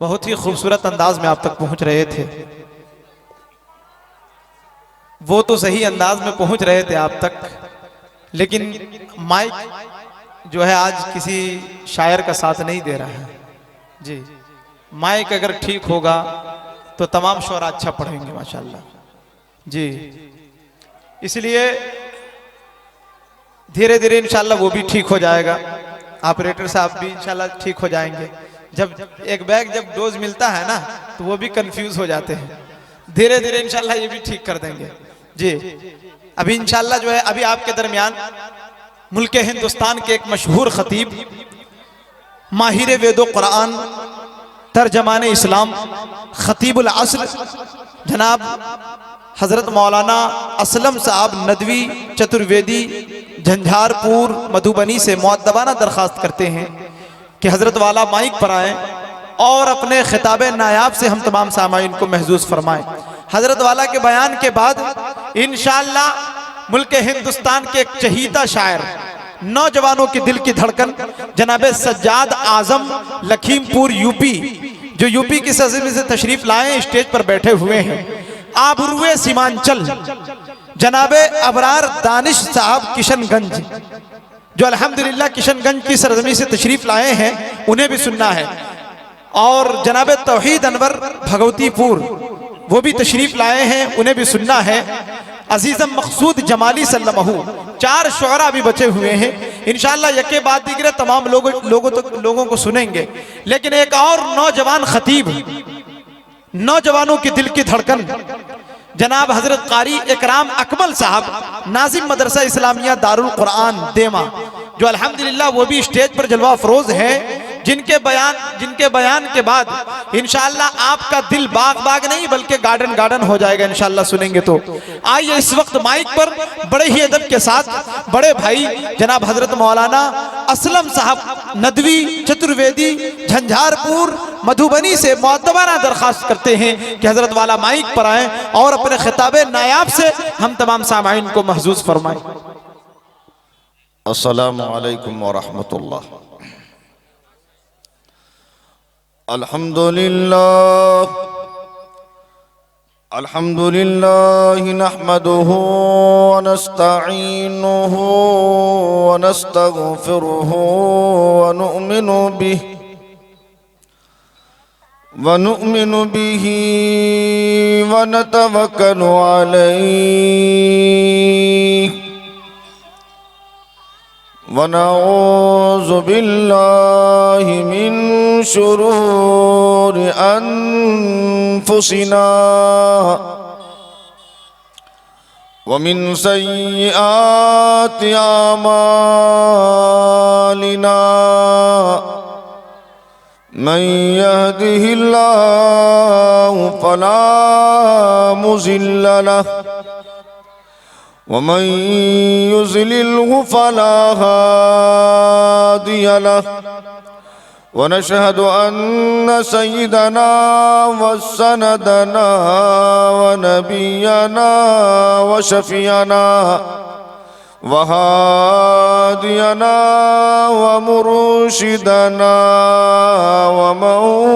बहुत ही खूबसूरत अंदाज में आप तक पहुंच रहे थे। वो तो सही अंदाज में पहुंच रहे थे आप तक, लेकिन माइक जो है आज किसी शायर का साथ नहीं दे रहा है जी। माइक अगर ठीक होगा तो तमाम शोरा अच्छा पढ़ेंगे माशाल्लाह जी। इसलिए धीरे धीरे इंशाल्लाह वो भी ठीक हो जाएगा। ऑपरेटर साहब भी इंशाल्लाह ठीक हो जाएंगे। जब एक बैग जब डोज मिलता है ना तो वो भी कंफ्यूज हो जाते हैं। धीरे धीरे इंशाल्लाह ये भी ठीक कर देंगे जी। अभी इंशाल्लाह जो है अभी आपके दरमियान मुल्के हिंदुस्तान के एक मशहूर खतीब, माहिर वेदो कुरान, तर्जमान इस्लाम, खतीबुल अस्र जनाब हजरत मौलाना असलम साहब नदवी चतुर्वेदी झंझारपुर मधुबनी से मुअद्दबाना दरखास्त करते हैं कि हजरत वाला माइक पर आए और अपने खिताब नायाब से हम तमाम सामाईन को महजूज फरमाएं। हजरत वाला के बयान के बाद इंशाअल्लाह मुल्के हिंदुस्तान के एक चहीता शायर, नौजवानों की दिल की धड़कन जनाब सज्जाद आजम लखीमपुर यूपी, जो यूपी की सरजमीन से तशरीफ लाए स्टेज पर बैठे हुए हैं। आबरुए सीमांचल जनाबे अबरार दानिश साहब किशनगंज, जो अल्हम्दुलिल्लाह किशनगंज की सरजमीन से तशरीफ लाए हैं, उन्हें भी सुनना है। और जनाबे तौहीद अनवर भगवतीपुर वो भी तशरीफ लाए हैं, उन्हें भी सुनना है। अजीजम मकसूद जमाली सल्लमहू, 4 शुअरा भी बचे हुए हैं। इंशाअल्लाह यके बाद दिगरे तमाम लोगों को सुनेंगे। लेकिन एक और नौजवान खतीब, नौजवानों की दिल की धड़कन जनाब हजरत कारी इकराम अकमल साहब, नाजिम मदरसा इस्लामिया दारुल कुरान देमा, जो अल्हम्दुलिल्लाह वो भी स्टेज पर जलवा अफरोज है, जिनके बयान के बाद इंशाअल्लाह आपका दिल बाग बाग नहीं बल्कि गार्डन गार्डन हो जाएगा इंशाअल्लाह सुनेंगे तो। आइए इस वक्त माइक पर बड़े ही अदब के साथ बड़े भाई जनाब हजरत मौलाना असलम साहब नदवी चतुर्वेदी झंझारपुर मधुबनी से मुअद्दबाना दरखास्त करते हैं कि हजरत वाला माइक पर आए और अपने खिताबे नायाब से हम तमाम सामाईन को महजूज फरमाएं। अस्सलामु अलैकुम व रहमतुल्लाह। अल्हम्दुलिल्लाह अल्हम्दुलिल्लाह नहमदुहु व नस्तईनुहु व नस्तगफिरुहु व नुअमिनु बिही व नतवक्कलु अलैहि व नऊज़ु बिल्लाहि मिन शुरूरि अनफुसिना व मिन सय्यिआति आमालिना। मन यहदिहिल्लाहु फला मुज़िल्ल लहु व मन युज़लिल्हु फला हादिय लहु। व नशहदु अन्न सय्यिदना व सनदना व नबियना व शफियना व हादियना व मुर्शिदना व मौलाना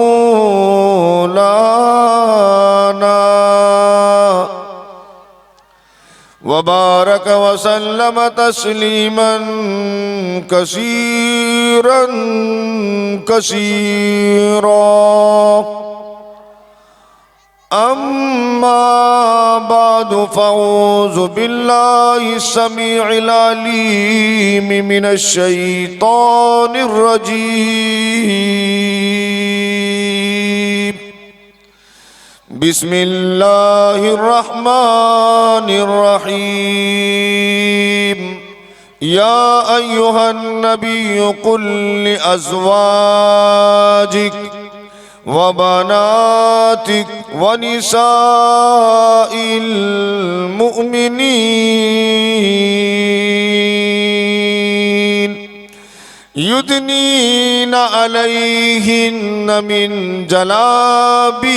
व बारक व सल्लम तस्लीमन कसीरन कसीरा। अम्मा बादु फ़अऊज़ु बिल्लाहि समीइल अलीम मिनश शैतानिर रजीम। बिस्मिल्लाहिर रहमानिर रहीम। या अय्युहन नबिय्यु कुल लि अज़वाजिक व बनातिक व निसाइल मुअमिनीन युदनीना अलैहिन्न मिन जलाबीबिहिन।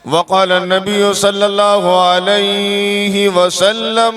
वक़ाल नबी सल्लल्लाहु अलैहि वसल्लम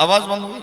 आवाज बंद हुई.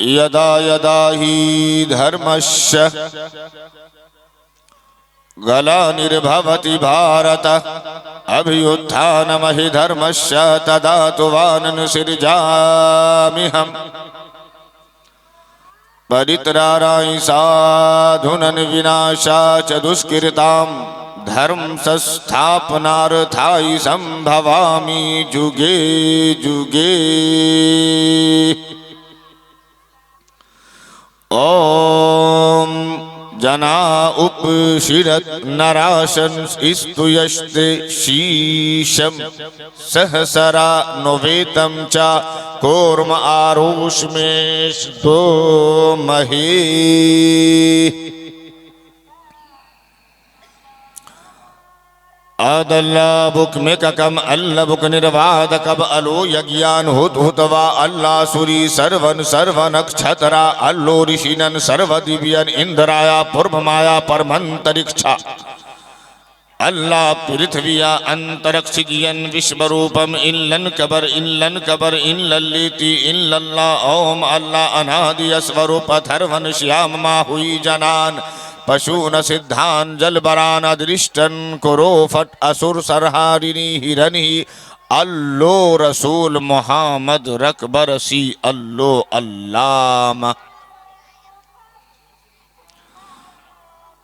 यदा यदा ही धर्मस्य ग्लानिर्भवति भारत अभ्युत्थानमहि धर्मस्य तदा तु वाननुसृजाम्यहम् परित्राणाय साधूनां विनाशाय च दुष्कृताम् धर्म संस्थापनार्थाय संभवामि जुगे जुगे. ओम जना उपशिरत नराशन स्तुयस्ते शीशम सहसरा नोवेतम चा कोर्म आरुष्मेश दो महे. अदल्ला बुक में ककम अल्ला बुक निर्वाद कब अलो यज्ञान हुत हुतवा अल्लाह सुरी सर्वन सर्वन अक्षतरा अल्लो ऋषिनन सर्व दिव्यन इंद्राया पूर्व माया परमंतरिक्षा अल्लाह पृथ्विया अंतरिक्षियन विश्वरूपम इल्लन कबर इल्लल्लीति इल्लल्लाह ओम अल्लाह अनादि स्वरूप थर्वन श्याम मा हुई जनान पशून सिद्धान जलबरान अदृष्टन कुरो फट असुर सरहारिनी हिरनी अल्लो रसूल मोहम्मद रकबरसी अल्लो अल्लामा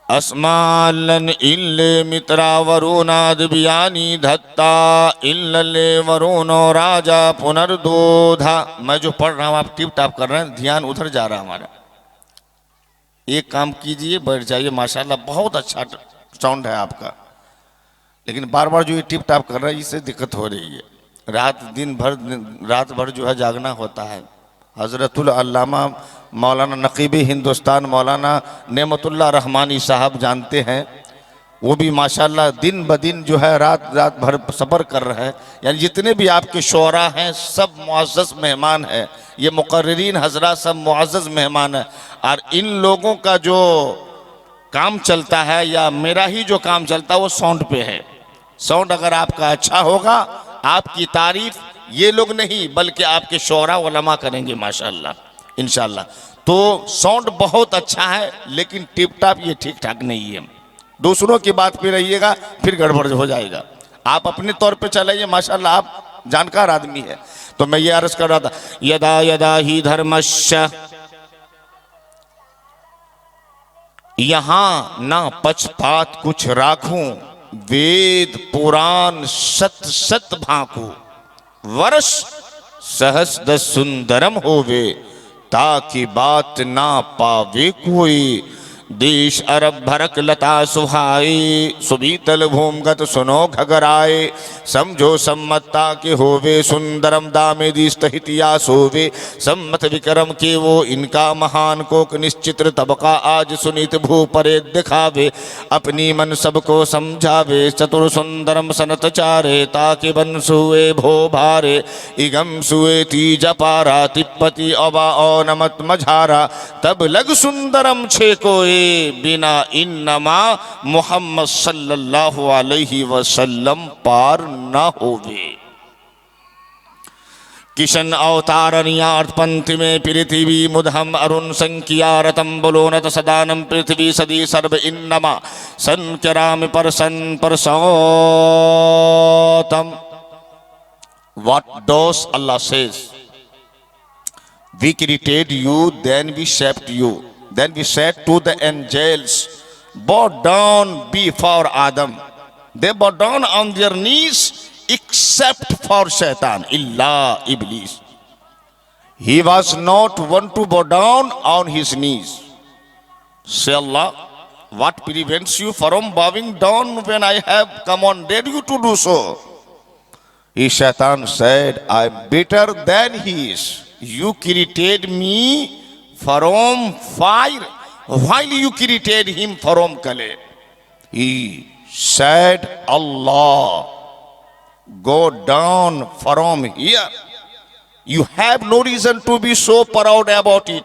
अस्मालन इल्ले मित्रा वरुणाद बियानी धत्ता इल्ले वरुणो राजा पुनर्दोधा. मैं जो पढ़ रहा हूँ आप टिप टाप कर रहे हैं, ध्यान उधर जा रहा है हमारा. एक काम कीजिए, बैठ जाइए. माशाल्लाह बहुत अच्छा साउंड है आपका, लेकिन बार बार जो ये टिप टाप कर रहा है इससे दिक्कत हो रही है. रात भर जो है जागना होता है. हजरतुल अल्लामा मौलाना नकीब हिंदुस्तान मौलाना नेमतुल्लाह रहमानी साहब जानते हैं, वो भी माशाल्लाह दिन ब दिन जो है रात भर सब्र कर रहे हैं. यानी जितने भी आपके शोरा हैं सब मुअज़्ज़ज़ मेहमान हैं. ये मुक़र्रिरीन हज़रात सब मुअज़्ज़ज़ मेहमान हैं. और इन लोगों का जो काम चलता है या मेरा ही जो काम चलता है वो साउंड पे है. साउंड अगर आपका अच्छा होगा, आपकी तारीफ ये लोग नहीं बल्कि आपके शोरा उलमा करेंगे माशाल्लाह इंशाल्लाह. तो साउंड बहुत अच्छा है, लेकिन टिप टाप ये ठीक ठाक नहीं है. दूसरों की बात पे रहिएगा फिर गड़बड़ हो जाएगा. आप अपने तौर पे चलाइए, माशाल्लाह आप जानकार आदमी है. तो मैं ये अर्ज कर रहा था, यदा यदा ही धर्मस्य, यहां ना पक्षपात कुछ राखूं, वेद पुराण सत सत भांकू, वर्ष सहस्र सुंदरम होवे, ताकि बात ना पावे कोई. देश अरब भरक लता सुहाए, सुबीतल भूमगत सुनो घगराए, समझो सम्मता के होवे, सुंदरम दामेदी स्तहितिया सोवे, सम्मत विक्रम के वो इनका महान कोक निश्चित्र तबका आज सुनीत भू परे दिखावे, अपनी मन सबको समझावे, चतुर सुंदरम सनत चारे, ताकि बन सुए भो भारे, इगम सुए तीज पारा, तिप्पति अबा ओ नमत मझारा, तब लग सुंदरम छे कोए, बिना इन्नमा मोहम्मद सल्लल्लाहु अलैहि वसल्लम पार न होवे। किशन अवतारनियार्थ पंथ में पृथ्वी मुदहम अरुण संकिया रतम बुलोनत सदानम पृथ्वी सदी सर्व इन्नमा संकराम person Parsotam. What does Allah says? We created you, then we shaped you. Then we said to the angels, bow down before Adam. They bow down on their knees except for Shaitan, illa Iblis. He was not one to bow down on his knees. Say Allah, what prevents you from bowing down when I have commanded you to do so? Shaitan said, I am better than he is. You created me from fire while you created him from clay. He said, Allah, go down from here. You have no reason to be so proud about it.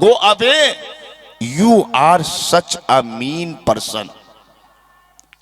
Go away. You are such a mean person.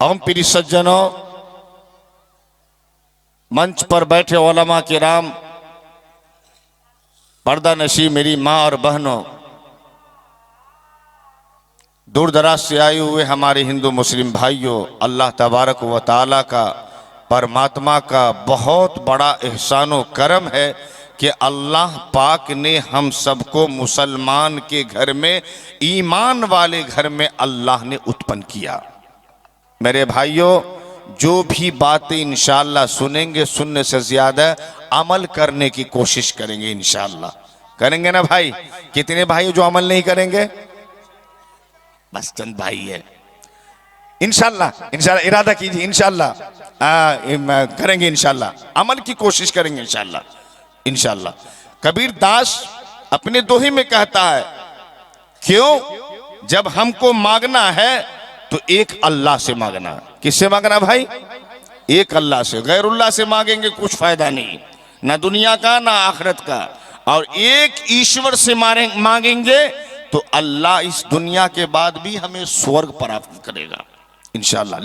हम प्रिय सज्जनों, मंच पर बैठे उलमा किराम, पर्दा नशी मेरी माँ और बहनों, दूर दराज से आए हुए हमारे हिंदू मुस्लिम भाइयों, अल्लाह तबारक व तआला का, परमात्मा का बहुत बड़ा एहसान व करम है कि अल्लाह पाक ने हम सबको मुसलमान के घर में, ईमान वाले घर में अल्लाह ने उत्पन्न किया। मेरे भाइयों, जो भी बातें इंशाअल्लाह सुनेंगे, सुनने से ज्यादा अमल करने की कोशिश करेंगे। इंशाअल्लाह करेंगे ना भाई? कितने भाई जो अमल नहीं करेंगे? बस चंद भाई है। इंशाअल्लाह इंशाअल्लाह इरादा कीजिए, इंशाअल्लाह करेंगे, इंशाअल्लाह अमल की कोशिश करेंगे, इंशाअल्लाह इंशाअल्लाह। कबीर दास अपने दोहे में कहता है, क्यों? जब हमको मांगना है तो एक अल्लाह से मांगना। किससे मांगना भाई? एक अल्लाह से। गैरुल्लाह से मांगेंगे कुछ फायदा नहीं, ना दुनिया का ना आखिरत का। और एक ईश्वर से मांगेंगे तो अल्लाह इस दुनिया के बाद भी हमें स्वर्ग प्राप्त करेगा इंशाअल्लाह।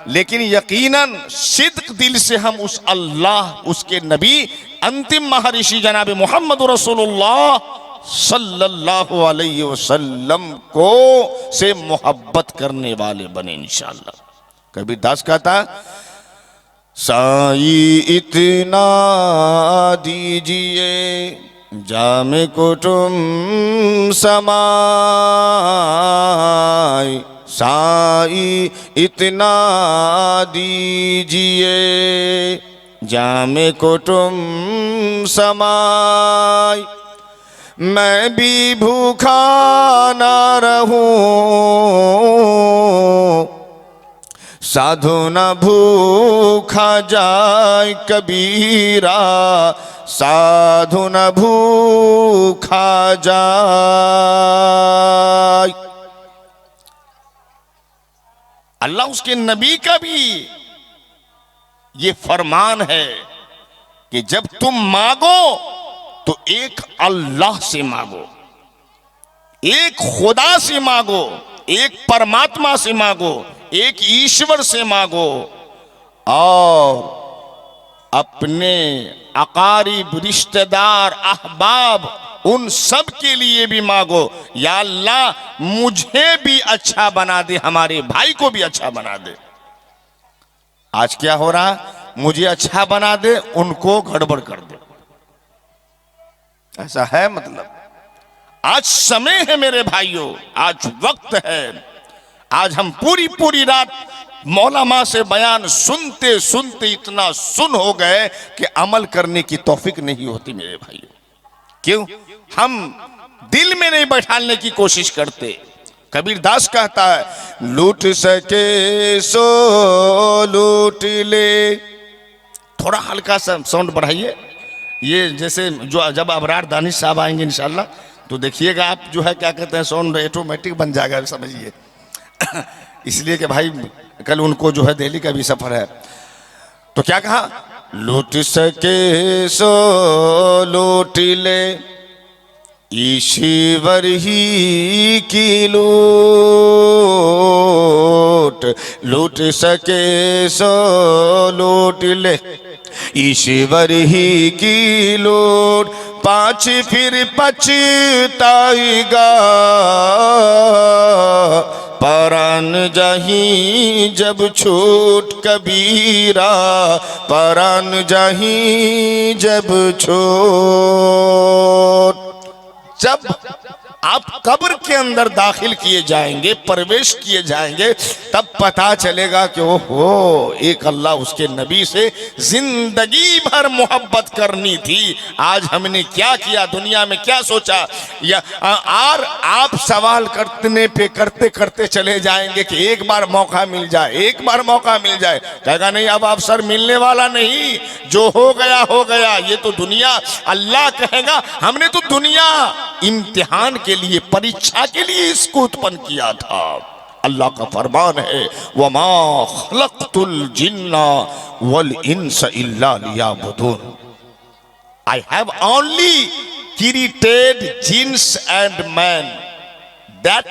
लेकिन यकीनन सिद्क दिल से हम उस अल्लाह, उसके नबी, अंतिम महर्षि जनाब मोहम्मद रसूलुल्लाह सल्लल्लाहु अलैहि वसल्लम को से मोहब्बत करने वाले बने इंशाअल्लाह। कबीर दास कहता, साई इतना दीजिए जामे कुटुम समाय, साई इतना दीजिए जामे कुटुम समाय, मैं भी भूखा ना रहूं, साधु न भूखा जाए कबीरा, साधु न भूखा जाए। अल्लाह उसके नबी का भी ये फरमान है कि जब तुम मांगो तो एक अल्लाह से मांगो, एक खुदा से मांगो, एक परमात्मा से मांगो, एक ईश्वर से मांगो, और अपने अकारीब, रिश्तेदार, अहबाब, उन सब के लिए भी मांगो, या अल्लाह मुझे भी अच्छा बना दे, हमारे भाई को भी अच्छा बना दे। आज क्या हो रहा? मुझे अच्छा बना दे, उनको गड़बड़ कर दे, ऐसा है। मतलब आज समय है मेरे भाइयों, आज वक्त है। आज हम पूरी रात मौलामा से बयान सुनते सुनते इतना सुन हो गए कि अमल करने की तौफीक नहीं होती मेरे भाइयों। क्यों? हम दिल में नहीं बैठाने की कोशिश करते। कबीर दास कहता है, लूट सके सो लूट ले। थोड़ा हल्का सा साउंड बढ़ाइए। ये जैसे जो जब अबरार दानिश साहब आएंगे इंशाल्लाह तो देखिएगा आप, जो है क्या कहते हैं, साउंड ऑटोमेटिक बन जाएगा, समझिए। इसलिए कि भाई कल उनको जो है दिल्ली का भी सफर है। तो क्या कहा, लूट सके सो लूट ले ईश्वर ही की लूट, लूट सके सो लूट ले ईश्वर ही की लूट, पाँच फिर पछताएगा परान जाही जब छूट कबीरा, परान जाही जब छूट। जब आप कब्र के अंदर दाखिल किए जाएंगे, प्रवेश किए जाएंगे, तब पता चलेगा कि ओहो, एक अल्लाह उसके नबी से जिंदगी भर मोहब्बत करनी थी, आज हमने क्या किया, दुनिया में क्या सोचा। या और आप सवाल करते करते चले जाएंगे कि एक बार मौका मिल जाए, एक बार मौका मिल जाए। कहेगा नहीं, अब अवसर मिलने वाला नहीं, जो हो गया हो गया, ये तो दुनिया। अल्लाह कहेगा हमने तो दुनिया इम्तिहान के लिए, परीक्षा के लिए इसको उत्पन्न किया था। अल्लाह का फरमान है, वमा खलक़तुल जिन्ना वल इंसा इल्ला लियाबुदून, I have only created jinns and man that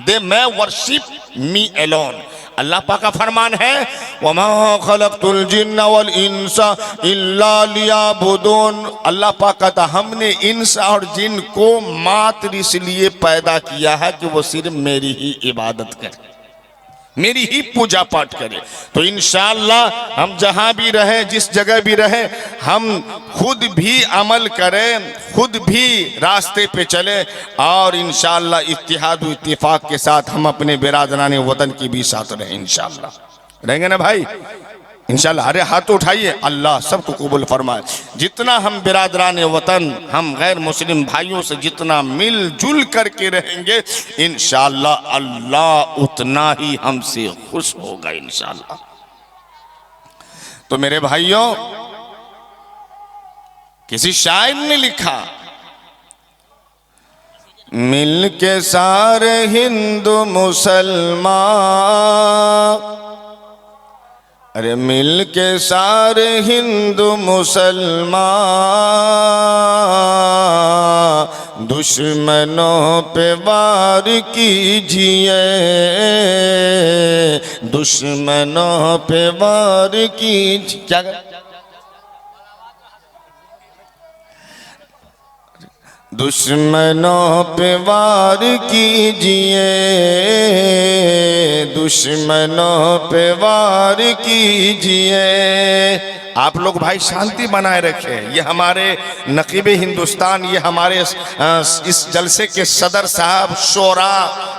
they may worship me alone। अल्लाह पाक का फरमान है, वमा खलक़तुल जिन्ना वल इंसा इल्ला लियाबुदून। अल्लाह पाक कहता, हमने इंस और जिन को मात्र इसलिए पैदा किया है कि वो सिर्फ मेरी ही इबादत करें, मेरी ही पूजा पाठ करें। तो इंशाअल्लाह हम जहां भी रहे, जिस जगह भी रहे, हम खुद भी अमल करें, खुद भी रास्ते पे चले, और इंशाअल्लाह इत्तिहाद व इत्तिफाक के साथ हम अपने बिरादरान वतन की भी साथ रहें। इंशाअल्लाह रहेंगे ना भाई, इंशाअल्लाह। अरे हाथ उठाइए, अल्लाह सबको कबूल फरमाए। जितना हम बिरादरान वतन, हम गैर मुस्लिम भाइयों से जितना मिलजुल करके रहेंगे, इंशाअल्लाह अल्लाह उतना ही हमसे खुश होगा इंशाअल्लाह। तो मेरे भाइयों, किसी शायर ने लिखा, मिल के सारे हिंदू मुसलमान, अरे मिल के सारे हिंदू मुसलमान, दुश्मनों पे वार कीजिए, दुश्मनों पे वार कीजिए। क्या दुश्मनों पे वार कीजिए, दुश्मनों पे वार कीजिए। आप लोग भाई शांति बनाए रखें। ये हमारे नकीब हिंदुस्तान, ये हमारे इस जलसे के सदर साहब, शोरा,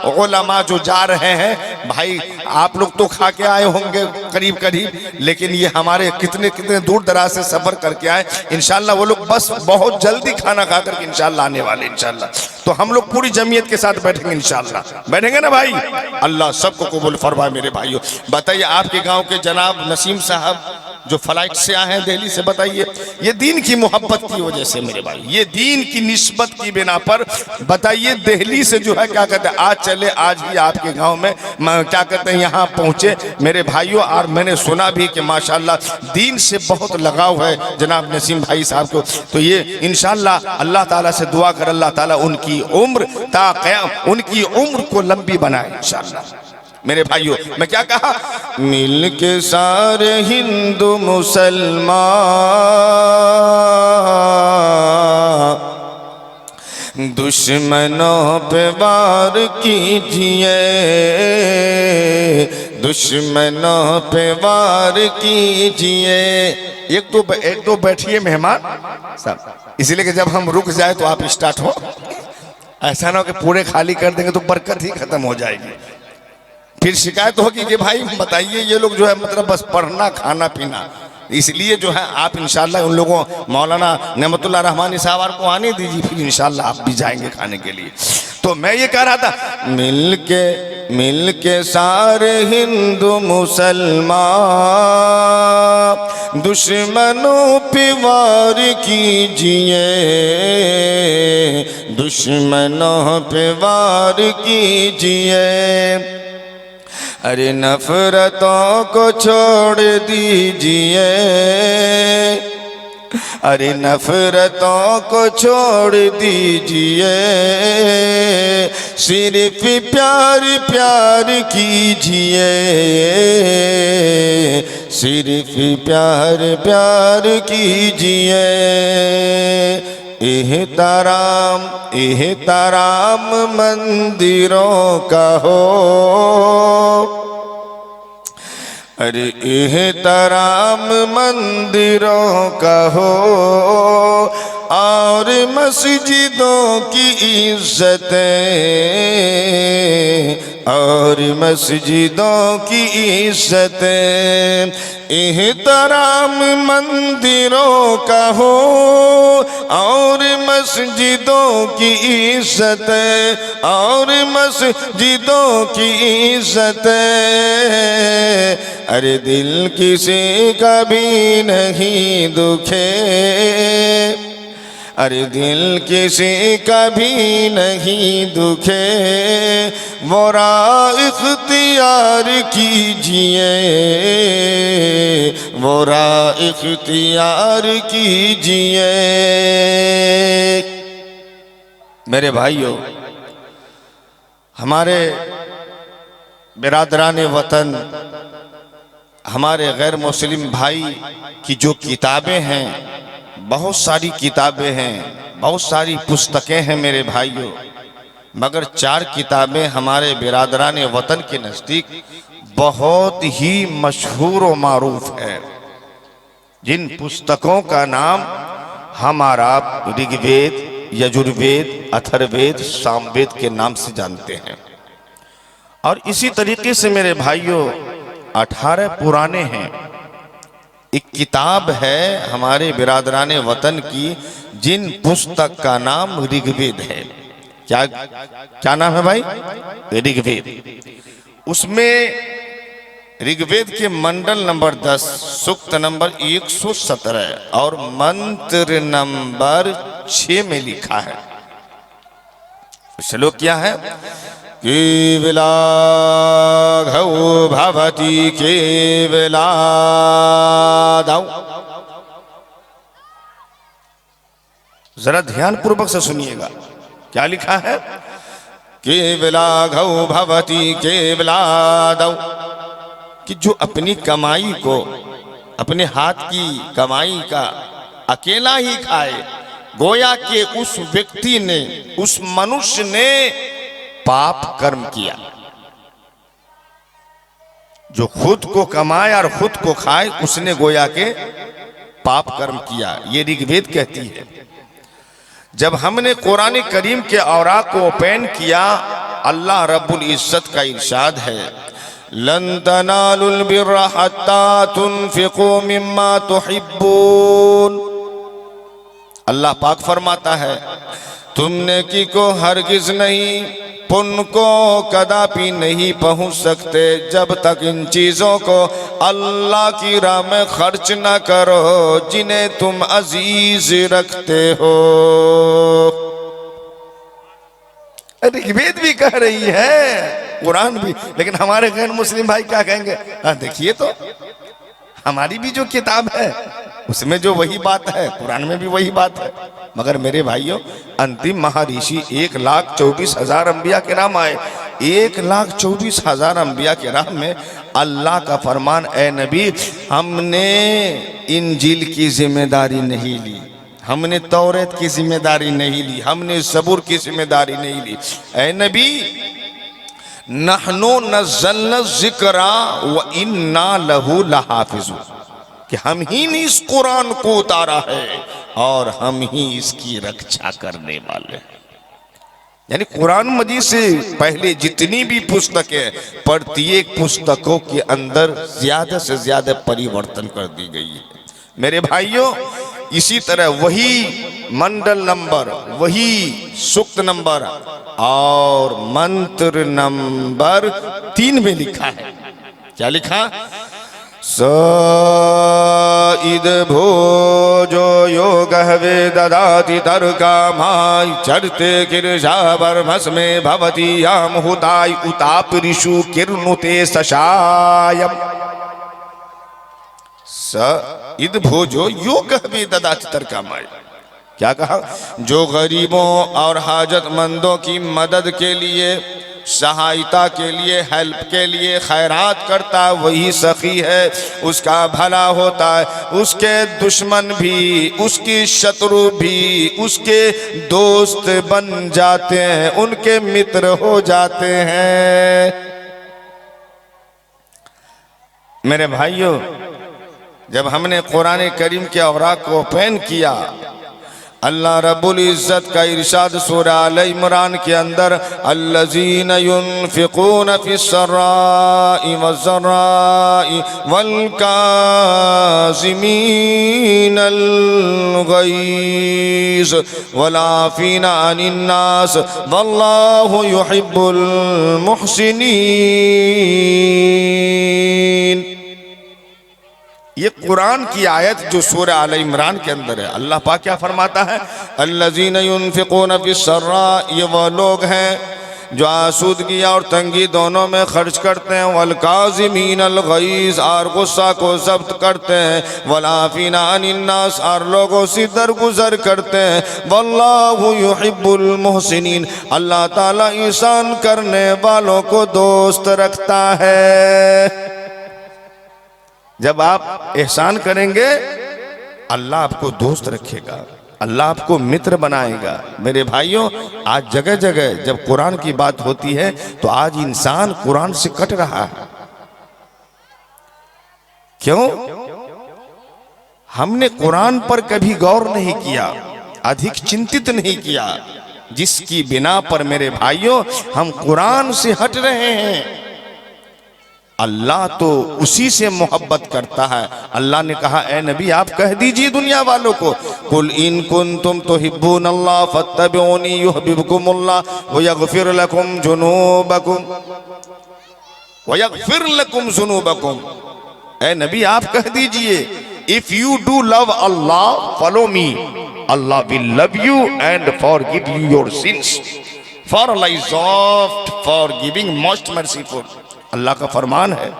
उलमा जो जा रहे हैं भाई, आप लोग तो खा के आए होंगे करीब करीब, लेकिन ये हमारे कितने कितने दूर दराज से सफर करके आए। इंशाल्लाह वो लोग बस बहुत जल्दी खाना खा करके इंशाल्लाह आने वाले इंशाल्लाह। तो हम लोग पूरी जमीयत के साथ बैठेंगे इंशाल्लाह, बैठेंगे ना भाई। अल्लाह सबको कबूल फरमाए। मेरे भाइयों बताइए, आपके गाँव के जनाब नसीम साहब जो फ्लाइट से आए हैं दिल्ली से, बताइए, ये दीन की मोहब्बत की वजह से मेरे भाई, ये दीन की निस्बत की बिना पर, बताइए दिल्ली से जो है क्या कहते हैं, आज चले, आज ही आपके गांव में क्या कहते हैं यहाँ पहुँचे मेरे भाइयों। और मैंने सुना भी कि माशाल्लाह दीन से बहुत लगाव है जनाब नसीम भाई साहब को। तो ये इंशाल्लाह अल्लाह ताला से दुआ कर, अल्लाह ताला उनकी उम्र ता क़याम, उनकी उम्र को लंबी बनाए इंशाल्लाह। मेरे भाइयों मैं क्या कहा, मिल के सारे हिंदू मुसलमान, दुश्मनों पे वार कीजिए, दुश्मनों पे वार कीजिए। एक दो बैठिए मेहमान साहब, इसलिए कि जब हम रुक जाए तो आप स्टार्ट हो। ऐसा ना हो कि पूरे खाली कर देंगे तो बरकत ही खत्म हो जाएगी, फिर शिकायत होगी कि भाई बताइए ये लोग जो है मतलब बस पढ़ना खाना पीना। इसलिए जो है आप इंशाल्लाह उन लोगों मौलाना नेमतुल्लाह रहमानी साहब को आने दीजिए, फिर इंशाल्लाह आप भी जाएंगे खाने के लिए। तो मैं ये कह रहा था, मिल के सारे हिंदू मुसलमान, दुश्मनों पे वार कीजिए, दुश्मनों पे वार कीजिए। अरे नफरतों को छोड़ दीजिए, अरे नफरतों को छोड़ दीजिए, सिर्फ प्यार प्यार कीजिए, सिर्फ प्यार प्यार कीजिए। एहतराम एहतराम मंदिरों का हो, अरे एहतराम मंदिरों का हो, और मस्जिदों की इज्जतें, और मस्जिदों की इज्जतें। एहतराम मंदिरों का हो और मस्जिदों की इज्जतें, और मस्जिदों की इज्जतें। अरे दिल किसी का भी नहीं दुखे, अरे दिल किसी का भी नहीं दुखे, वो राह इख्तियार कीजिए, वो राह इख्तियार कीजिए। मेरे भाइयों, हमारे बिरादरान वतन, हमारे गैर मुस्लिम भाई की जो किताबें हैं, बहुत सारी किताबें हैं, बहुत सारी पुस्तकें हैं मेरे भाइयों, मगर 4 किताबें हमारे बिरादरान वतन के नज़दीक बहुत ही मशहूर और मारूफ है। जिन पुस्तकों का नाम हमारा ऋग्वेद, यजुर्वेद, अथर्ववेद, सामवेद के नाम से जानते हैं। और इसी तरीके से मेरे भाइयों 18 पुराने हैं। एक किताब है हमारे बिरादरान वतन की, जिन पुस्तक का नाम ऋग्वेद है। क्या क्या नाम है भाई? ऋग्वेद। उसमें ऋग्वेद के मंडल नंबर 10, सूक्त नंबर 117 और मंत्र नंबर 6 में लिखा है। श्लोक क्या है? केवलाघौ भवति केवलादौ। जरा ध्यान पूर्वक से सुनिएगा, क्या लिखा है? केवलाघौ भवति केवलादौ, कि जो अपनी कमाई को, अपने हाथ की कमाई का अकेला ही खाए, गोया के उस व्यक्ति ने, उस मनुष्य ने पाप कर्म किया। जो खुद को कमाए और खुद को खाए, उसने गोया के पाप कर्म किया, ये ऋग्वेद कहती है। जब हमने कुरान करीम के औराक को ओपन किया, अल्लाह रब्बुल इज्जत का इरशाद है, लन तनालुल बिर्रा हत्ता तुनफिकू मिम्मा तुहिब्बून। अल्लाह पाक फरमाता है, तुमने की को हरगिज नहीं, पुण्य को कदापि नहीं पहुंच सकते जब तक इन चीजों को अल्लाह की राह में खर्च न करो जिन्हें तुम अजीज रखते हो। ऋग्वेद भी कह रही है, कुरान भी, लेकिन हमारे गैर मुस्लिम भाई क्या कहेंगे? देखिए तो हमारी भी जो किताब है उसमें जो वही बात है, कुरान में भी वही बात है। मगर मेरे भाइयों, अंतिम महाऋषि 1,24,000 अंबिया के नाम आए। 1,24,000 अंबिया के राह में अल्लाह का फरमान, ए नबी, हमने इंजील की जिम्मेदारी नहीं ली, हमने तौरेत की जिम्मेदारी नहीं ली, हमने ज़बूर की जिम्मेदारी नहीं ली। ए नबी, नहनु नज़्ज़लना ज़िक्रा व इन्ना लहू लहाफ़िज़ून, कि हम ही ने इस कुरान को उतारा है और हम ही इसकी रक्षा करने वाले हैं। यानी कुरान मजीद से पहले जितनी भी पुस्तकें, प्रत्येक पुस्तकों के अंदर ज्यादा से ज्यादा परिवर्तन कर दी गई है। मेरे भाइयों, इसी तरह वही मंडल नंबर, वही सूक्त नंबर और मंत्र नंबर 3 में लिखा है। क्या लिखा? स इद भोजो योगः वेददाति तर्कामाय चरते गिरिजावर्मस्मे भवति यामहुताय उतापरिषु किर्नुते सशायम। स इद भोजो योगः वेददाति तर्कामाय, क्या कहा? जो गरीबों और हाजतमंदों की मदद के लिए, सहायता के लिए, हेल्प के लिए खैरात करता है वही सखी है, उसका भला होता है। उसके दुश्मन भी, उसकी शत्रु भी उसके दोस्त बन जाते हैं, उनके मित्र हो जाते हैं। मेरे भाइयों, जब हमने कुरान करीम के औराक को ओपन किया, अल्लाह रब्बुल इज़्ज़त का इरशाद सूरा आल इमरान के अंदर, अल्लज़ीन युनफ़िक़ून फ़िस्सर्राइ वज़्ज़र्राइ वल्काज़िमीनल ग़ैज़ वलआफ़ीना अनिन्नास वल्लाहु युहिब्बुल मुहसिनीन। ये कुरान की आयत जो सूरह आल इमरान के अंदर है, अल्लाह पाक क्या फरमाता है? अल्लज़ीन युनफ़िक़ून फ़िस्सर्रा, ये वो लोग हैं जो आसूदगी और तंगी दोनों में खर्च करते हैं। वल्काज़िमीनल ग़ैज़, और गुस्सा को ज़ब्त करते हैं। वलआफ़ीना अनिन्नास, और लोगों से दरगुजर करते हैं। वल्लाहु युहिब्बुल मुहसिनीन, अल्लाह ताला ihसान करने वालों को दोस्त रखता है। जब आप एहसान करेंगे अल्लाह आपको दोस्त रखेगा, अल्लाह आपको मित्र बनाएगा। मेरे भाइयों, आज जगह जगह जब कुरान की बात होती है तो आज इंसान कुरान से कट रहा है। क्यों? हमने कुरान पर कभी गौर नहीं किया, अधिक चिंतित नहीं किया, जिसकी बिना पर मेरे भाइयों हम कुरान से हट रहे हैं। अल्लाह तो उसी से मोहब्बत करता है। अल्लाह ने कहा, ए नबी आप कह दीजिए दुनिया वालों को, कुल इन कुंतुम तुहिब्बूनल्लाह फत्तबिऊनी युहब्बिबकुमुल्लाह व यगफिर लकुम जुनूबकुम। ए नबी आप कह दीजिए, if you do love Allah follow me, Allah will love you and forgive you your sins, for Allah is soft forgiving most merciful. Allah का फरमान है,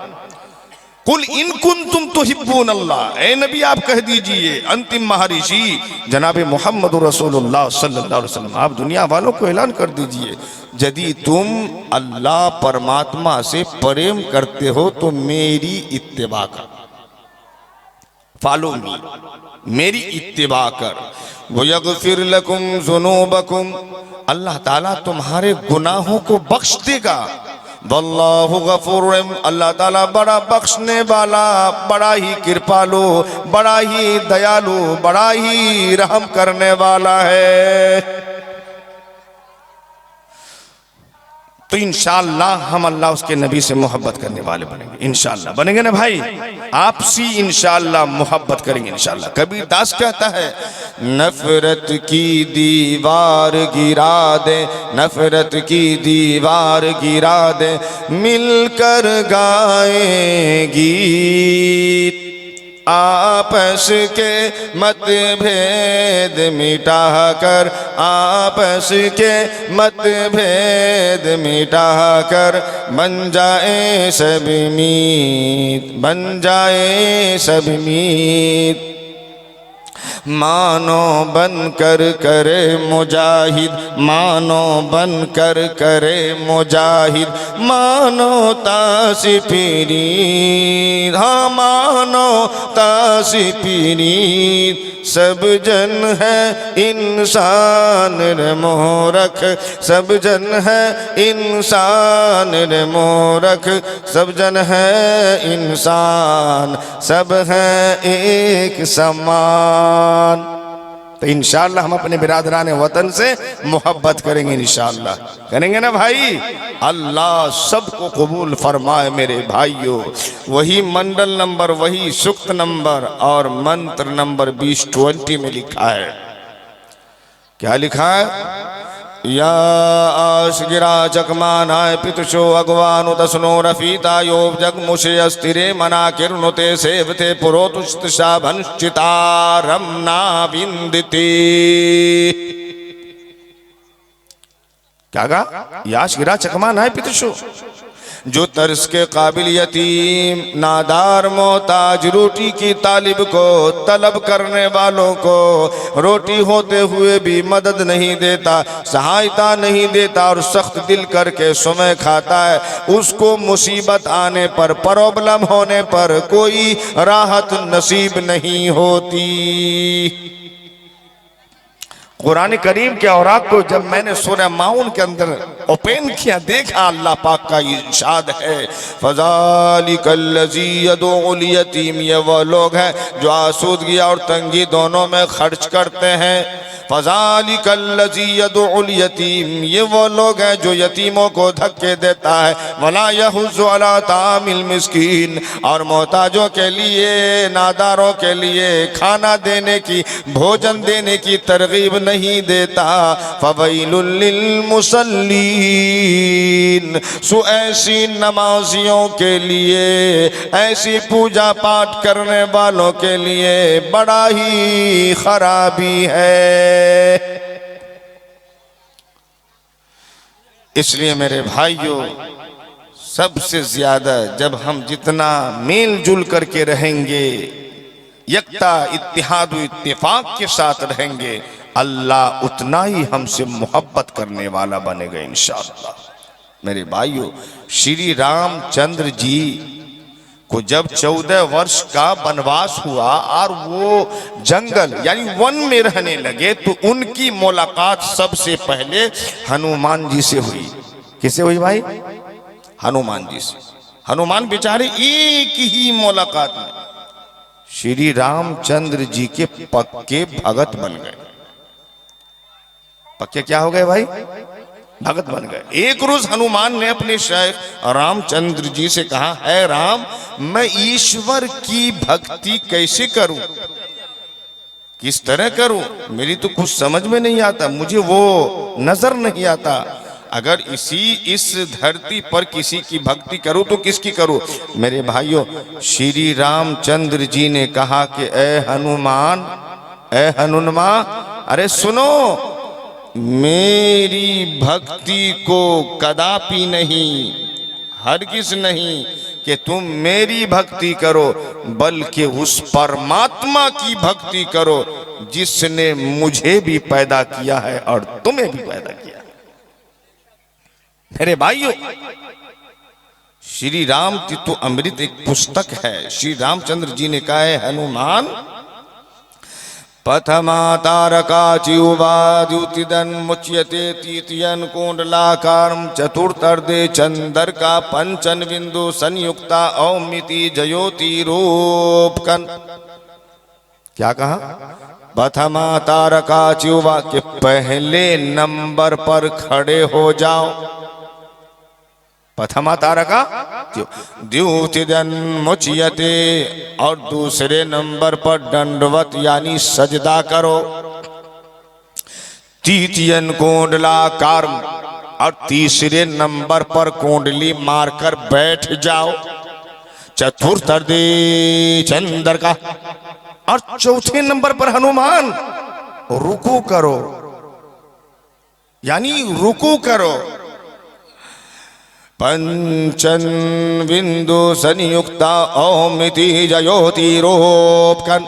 कुल इन कुंतुम तुहिब्बूनल्लाह, ए नबी आप कह दीजिए, अंतिम महर्षि जनाब मोहम्मद रसूलुल्लाह सल्लल्लाहु अलैहि वसल्लम, आप दुनिया वालों को ऐलान कर दीजिए, यदि तुम अल्लाह परमात्मा से प्रेम करते हो तो मेरी इत्तिबा कर, फॉलो मी, मेरी इत्तिबा कर। वो यगफिर लकुम जुनूबकुम, अल्लाह ताला तुम्हारे गुनाहों को बख्श देगा। वल्लाहु गफूर, अल्लाह ताला बड़ा बख्शने वाला, बड़ा ही कृपालु, बड़ा ही दयालु, बड़ा ही रहम करने वाला है। तो इंशाअल्लाह हम अल्लाह उसके नबी से मोहब्बत करने वाले बनेंगे, इंशाअल्लाह बनेंगे ना भाई। आपसी इंशाअल्लाह मोहब्बत करेंगे इंशाअल्लाह। कबीर दास कहता है, नफरत की दीवार गिरा दे, नफरत की दीवार गिरा दे, मिलकर गाएंगी, आपस के मतभेद मिटा कर, आपस के मतभेद मिटा कर, बन जाए सब मीत, बन जाए सब मीत। मानो बन कर करे मुजाहिद, मानो बन कर करे मुजाहिद, मानो तासिफीरीद, हाँ मानो तासिफीरीद। सब जन है इंसान रे मोरख, सब जन है इंसान रे मोरख, सब जन है इंसान, सब है एक समान। तो इंशाअल्लाह हम अपने बिरादरान वतन से मोहब्बत करेंगे, इंशाअल्लाह करेंगे ना भाई। अल्लाह सबको कबूल फरमाए मेरे भाइयों। वही मंडल नंबर, वही सूक्त नंबर और मंत्र नंबर 2020 में लिखा है, क्या लिखा है? या आशगिरा चकमानाय पितुषो अगवानु दसनो रफीता योब जगमुषे अस्तिरे मना किरनुते सेवते पुरोतुष्टशाभंश्चिता रमना विंदिते। क्या कहा? याशगिरा चकमानाय पितुषो, जो तर्स के काबिल यतीम नादार मोहताज रोटी की तालिब को तलब करने वालों को रोटी होते हुए भी मदद नहीं देता, सहायता नहीं देता और सख्त दिल करके समय खाता है, उसको मुसीबत आने पर, प्रॉब्लम होने पर कोई राहत नसीब नहीं होती। कुरान करीम के औराक को जब मैंने सूरह माउन के अंदर ओपन किया, देखा अल्लाह पाक का इरशाद है, फज़ालिकल्लज़ी यदउल यतीम, ये वो लोग हैं जो आसूदगी और तंगी दोनों में खर्च करते हैं। फज़ालिकल्लज़ी यदउल यतीम, ये वो लोग हैं जो यतीमों को धक्के देता है। वला यहुज़्ज़ु अला तामिल मिस्कीन, और मोहताजों के लिए, नादारों के लिए खाना देने की, भोजन देने की तरगीब नहीं देता। फ़वैलुल लिल मुसल्लीन, सो ऐसी नमाजियों के लिए, ऐसी पूजा पाठ करने वालों के लिए बड़ा ही खराबी है। इसलिए मेरे भाइयों, सबसे ज्यादा जब हम जितना मेल जुल करके रहेंगे, यकता इत्तिहाद इत्तिफाक के साथ रहेंगे, अल्लाह उतना ही हमसे मोहब्बत करने वाला बनेगा इंशाअल्लाह। मेरे भाइयों, श्री रामचंद्र जी को जब 14 वर्ष का वनवास हुआ और वो जंगल यानी वन में रहने लगे, तो उनकी मुलाकात सबसे पहले हनुमान जी से हुई। किससे हुई भाई? हनुमान जी से। हनुमान बेचारे एक ही मुलाकात में श्री रामचंद्र जी के पक्के भगत बन गए। पक्के क्या हो गए भाई? भगत बन गए। एक रोज हनुमान ने अपने शेख रामचंद्र जी से कहा, है राम, मैं ईश्वर की भक्ति कैसे करूं, किस तरह करूं, मेरी तो कुछ समझ में नहीं आता, मुझे वो नजर नहीं आता। अगर इस धरती पर किसी की भक्ति करूं तो किसकी करूं? मेरे भाइयों, श्री रामचंद्र जी ने कहा कि ए हनुमान, ए हनुमान, अरे सुनो, मेरी भक्ति को कदापि नहीं, हरगिज नहीं कि तुम मेरी भक्ति करो, बल्कि उस परमात्मा की भक्ति करो जिसने मुझे भी पैदा किया है और तुम्हें भी पैदा किया है। मेरे भाइयों, श्री राम की तो अमृत एक पुस्तक है। श्री रामचंद्र जी ने कहा है, हनुमान, पथमा तारका च्युवाद्युतिदन मुच्यते तीतियन कुंडलाकारम चतुर्थर्दे चंदर का पंचन बिंदु संयुक्ता औमिति जयोति रूपकन। क्या कहा? पथमा तारका च्युवा के पहले नंबर पर खड़े हो जाओ। प्रथमा तारका द्युतिदन मुच्यते, और दूसरे नंबर पर दंडवत यानी सजदा करो। तृतीयन कुंडलाकार, और तीसरे नंबर पर कुंडली मारकर बैठ जाओ। चतुर्थर्दे चंद्र का, और चौथे नंबर पर हनुमान रुकू करो, यानी रुकू करो। पंचन बिंदु संयुक्ता औमिति जयोति रोपकन,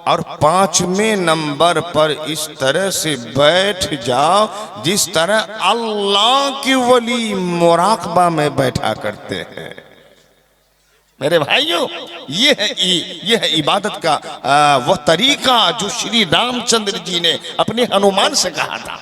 और पांचवें नंबर पर इस तरह से बैठ जाओ जिस तरह अल्लाह की वली मुराकबा में बैठा करते हैं। मेरे भाइयों, ये है इबादत का वह तरीका जो श्री रामचंद्र जी ने अपने हनुमान से कहा था।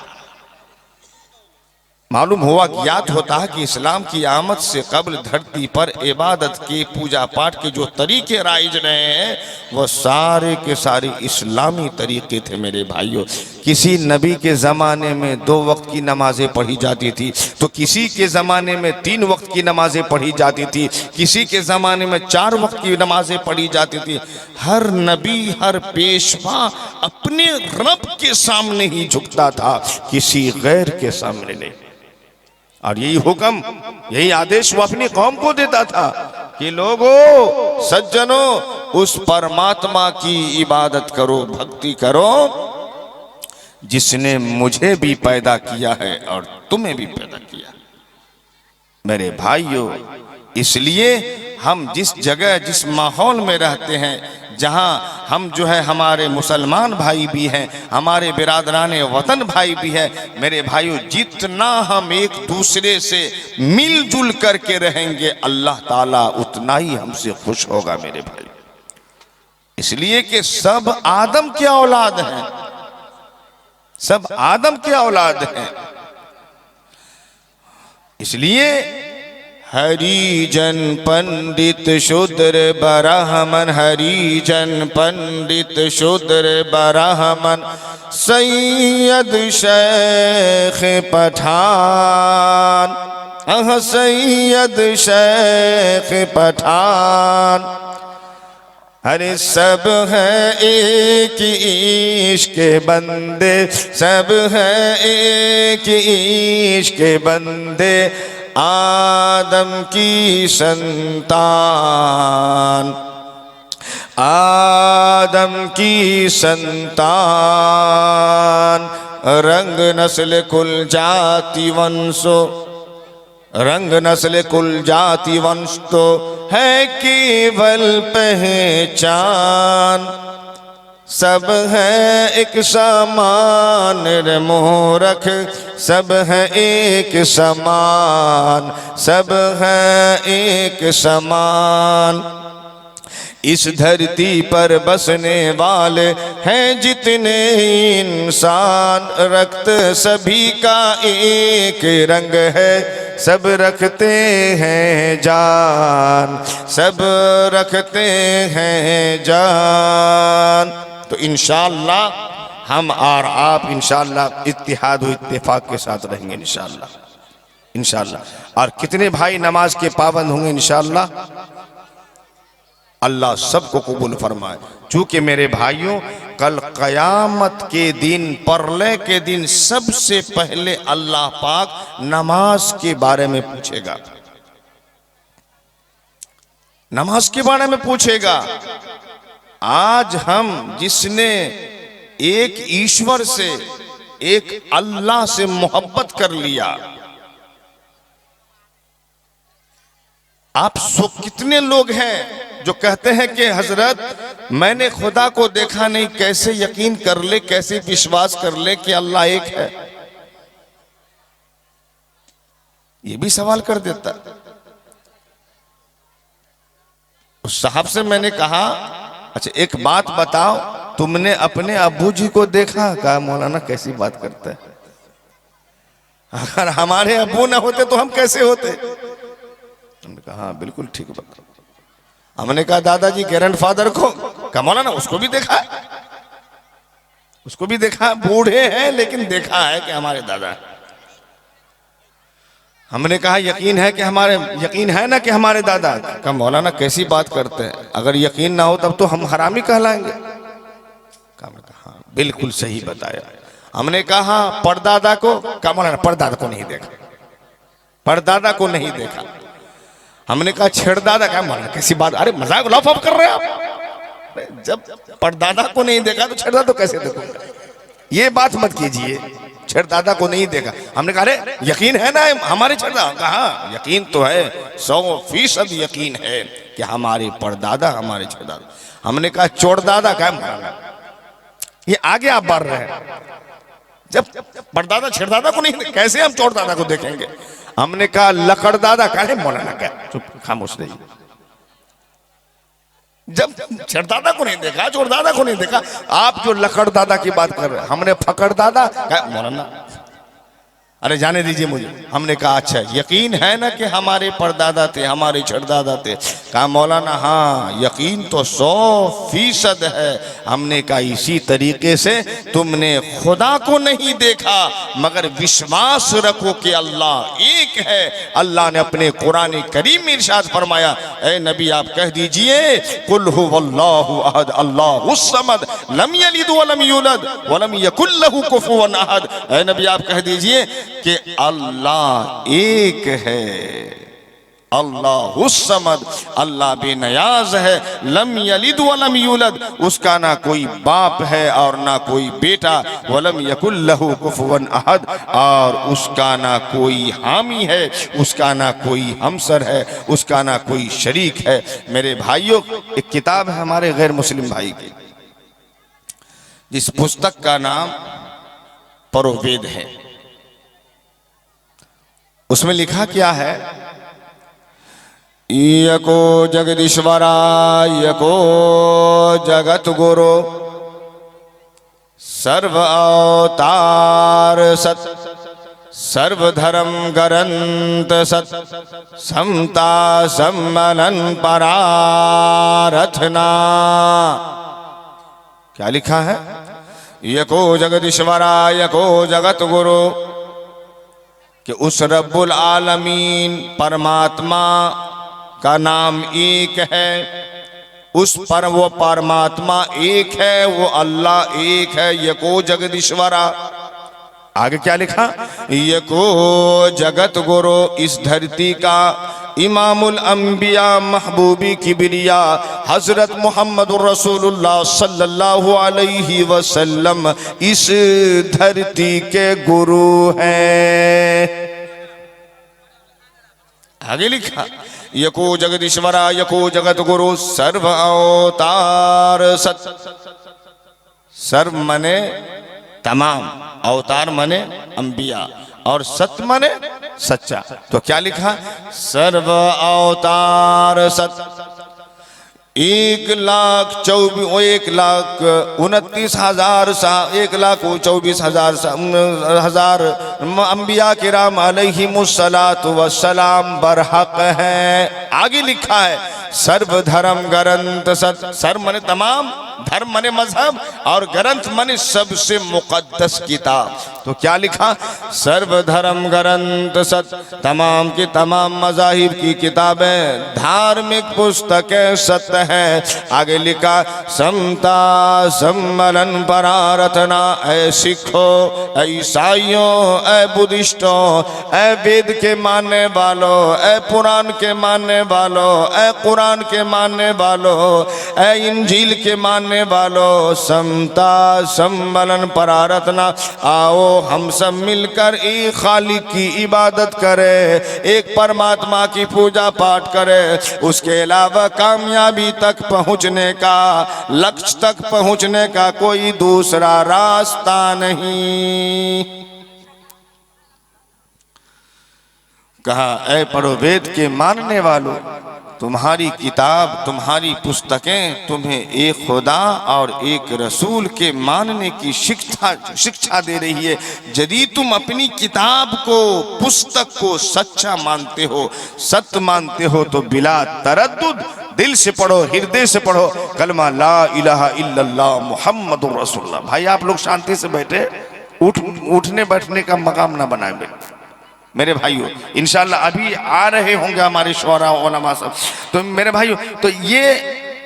मालूम हुआ ज्ञात होता है कि इस्लाम की आमद से कबल धरती पर इबादत के पूजा पाठ के जो तरीके राइज रहे हैं वह सारे के सारे इस्लामी तरीके थे मेरे भाइयों। किसी नबी के ज़माने में 2 वक्त की नमाजें पढ़ी जाती थी, तो किसी के ज़माने में 3 वक्त की नमाजें पढ़ी जाती थी, किसी के ज़माने में 4 वक्त की नमाजें पढ़ी जाती थी। हर नबी हर पेशवा अपने रब के सामने ही झुकता था, किसी गैर के सामने नहीं। और यही हुक्म, यही आदेश वो अपनी कौम को देता था कि लोगों, सज्जनों, उस परमात्मा की इबादत करो, भक्ति करो जिसने मुझे भी पैदा किया है और तुम्हें भी पैदा किया। मेरे भाइयों, इसलिए हम जिस जगह जिस माहौल में रहते हैं, जहां हम जो है हमारे मुसलमान भाई भी हैं, हमारे बिरादरान वतन भाई भी हैं, मेरे भाइयों, जितना हम एक दूसरे से मिलजुल करके रहेंगे अल्लाह ताला उतना ही हमसे खुश होगा मेरे भाई। इसलिए कि सब आदम के औलाद हैं, सब आदम के औलाद हैं। इसलिए हरिजन पंडित शूद्र ब्राह्मण, हरिजन पंडित शूद्र ब्राह्मण, सैयद शेख पठान, सैयद शेख पठान, अरे सब है एक इश्क के बंदे, सब है एक इश्क के बंदे, आदम की संतान, आदम की संतान, रंग नस्ल कुल जाति वंशो, रंग नस्ल कुल जाति वंश तो है केवल पहचान, सब है एक समान रे मोरख, सब है एक समान, सब है एक समान। इस धरती पर बसने वाले हैं जितने इंसान, रक्त सभी का एक रंग है, सब रखते हैं जान, सब रखते हैं जान। तो इंशाअल्लाह हम और आप इंशाअल्लाह इत्तिहाद व इत्तेफाक के साथ रहेंगे इंशाअल्लाह, इंशाअल्लाह। और कितने भाई नमाज के पाबंद होंगे इंशाअल्लाह, अल्लाह सबको कबूल फरमाए। चूंकि मेरे भाइयों, कल क़यामत के दिन, परलय के दिन, सबसे पहले अल्लाह पाक नमाज के बारे में पूछेगा, नमाज के बारे में पूछेगा। आज हम जिसने एक ईश्वर से, एक अल्लाह से मोहब्बत कर लिया, आप कितने लोग हैं जो कहते हैं कि हजरत मैंने खुदा को देखा नहीं, कैसे यकीन कर ले, कैसे विश्वास कर ले कि अल्लाह एक है। ये भी सवाल कर देता। उस साहब से मैंने कहा, अच्छा एक बात बताओ, तुमने अपने अब्बू जी को देखा? कहा मौलाना कैसी बात करता है, अगर हमारे अब्बू ना होते तो हम कैसे होते? हमने कहा हाँ बिल्कुल ठीक बात। हमने कहा दादाजी ग्रैंडफादर को? कहा मौलाना उसको भी देखा है, उसको भी देखा, बूढ़े हैं लेकिन देखा है कि हमारे दादा है। हमने कहा यकीन है कि हमारे, यकीन है ना कि हमारे दादा? कहा मौलाना कैसी बात करते हैं, अगर यकीन ना हो तब तो हम हरामी कहलाएंगे। कहा हाँ बिल्कुल सही बताया। हमने कहा परदादा को? कहा मौलाना परदादा को नहीं देखा, परदादा को नहीं देखा। हमने कहा छेड़दादा? क्या मौलाना कैसी बात, अरे मजाक लाफाफ कर रहे हैं आप, जब परदादा को नहीं देखा तो छेड़दादा तो कैसे देखूंगा? ये बात मत कीजिए, छेड़दादा को नहीं देखा। हमने कहा अरे यकीन है ना हमारे छेड़दादा? कहा यकीन तो है, 100% यकीन है कि हमारे परदादा हमारे छेड़दादा। हमने कहा चोरदादा? क्या मौलाना ये आगे आप बढ़ रहे हैं, जब परदादा छेड़दादा को नहीं, कैसे हम चोरदादा को देखेंगे? हमने कहा लकड़दादा? कहे मौलाना क्या, चुप खामोश रहिए। जब छेड़दादा को नहीं देखा, चोरदादा को नहीं देखा, आप जो लकड़दादा की बात कर रहे हैं, हमने फकड़दादा? कहा मौलाना अरे जाने दीजिए मुझे। हमने कहा अच्छा यकीन है ना कि हमारे परदादा थे, हमारे छठदादा थे? कहा मौलाना हाँ यकीन तो 100% है। हमने कहा इसी तरीके से तुमने खुदा को नहीं देखा मगर विश्वास रखो कि अल्लाह एक है। अल्लाह ने अपने कुरान करीम में इरशाद फरमाया, ए नबी आप कह दीजिए कुल हुवल्लाहु अहद अल्लाहुस समद लम यलिद वलम यूलद वलम यकुल लहू कुफुवन अहद। ए नबी आप कह दीजिए कि अल्लाह एक है, अल्लाहुस समद, अल्लाह बेनियाज है, लम यलिद वलम यूलद, उसका ना कोई बाप है और ना कोई बेटा, वलम यकुल लहू कुफुवन अहद, और उसका ना कोई हामी है, उसका ना कोई हमसर है, उसका ना कोई शरीक है। मेरे भाइयों एक किताब है हमारे गैर मुस्लिम भाई की, जिस पुस्तक का नाम परोवेद है। उसमें लिखा क्या है, यको जगदीश्वरा यको जगत गुरु सर्व अवतार सत सर्वधर्म गरंत सत समता सम्मलन परारथना। क्या लिखा है, यको जगदीश्वरा यको जगत गुरु, कि उस रब्बुल आलमीन परमात्मा का नाम एक है, उस पर वो परमात्मा एक है, वो अल्लाह एक है। यको जगदीश्वरा, आगे क्या लिखा, यको जगत गुरु, इस धरती का इमामुल अंबिया महबूबी किबरिया हजरत मोहम्मदुर रसूलुल्लाह सल्लल्लाहु अलैहि वसल्लम इस धरती के गुरु हैं। आगे लिखा, यको जगदीश्वरा यको जगत गुरु सर्व अवतार सत, सर्व मने तमाम, अवतार मने अंबिया, और सत मने सच्चा। तो क्या लिखा, सर्व अवतार सत 1,29,000 अंबिया किराम अलैहिमुस्सलातु वस्सलाम बरहक है। आगे लिखा है सर्व धर्म ग्रंथ सत, सर्व मने तमाम, धर्म मने मजहब, और ग्रंथ मने सबसे मुकद्दस किताब। तो क्या लिखा, सर्व धर्म ग्रंथ सत, तमाम की तमाम मजाहिब की किताबें धार्मिक पुस्तकें सत्य है। आगे लिखा समता सम्मलन परारथना, ऐ सिखो, ऐ ईसाइयों, ऐ बुद्धिस्टों, ऐ वेद के मानने वालों, ऐ पुराण के मानने वालों, ऐ कुरान के मानने वालों, ऐ इंजील के मानने वालों, समता सम्मलन परारथना, आओ हम सब मिलकर एक खालिक की इबादत करें, एक परमात्मा की पूजा पाठ करें। उसके अलावा कामयाबी तक पहुंचने का, लक्ष्य तक पहुंचने का कोई दूसरा रास्ता नहीं। कहा, ऐ पढ़ो वेद के मानने वालों, तुम्हारी किताब, तुम्हारी पुस्तकें तुम्हें एक खुदा और एक रसूल के मानने की शिक्षा दे रही है। यदि तुम अपनी किताब को, पुस्तक को सच्चा मानते हो, सत्य मानते हो, तो बिला तरद्दुद दिल से पढ़ो, हृदय से पढ़ो कलमा ला इलाहा इल्लल्लाह मुहम्मदुर रसूलुल्लाह। भाई आप लोग शांति से बैठे, उठने बैठने का मकाम ना बनाए मेरे भाइयों। इंशाल्लाह अभी आ रहे होंगे हमारे शौरा उलमा सब। तो मेरे भाइयों, तो ये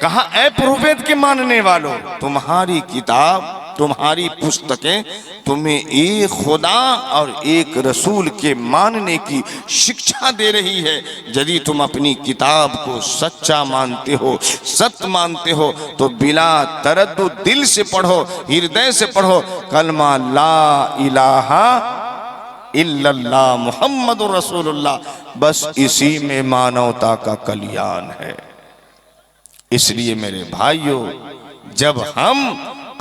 कहा, ऐ प्रोवेद के मानने वालों, तुम्हारी किताब, तुम्हारी पुस्तकें तुम्हें एक खुदा और एक रसूल के मानने की शिक्षा दे रही है। यदि तुम अपनी किताब को सच्चा मानते हो, सत्य मानते हो, तो बिला तरद्दुद दिल से पढ़ो, हृदय से पढ़ो कलमा ला इलाहा इल्लल्लाह मुहम्मदुर रसूलुल्लाह। बस इसी में मानवता का कल्याण है। इसलिए मेरे भाइयों, जब हम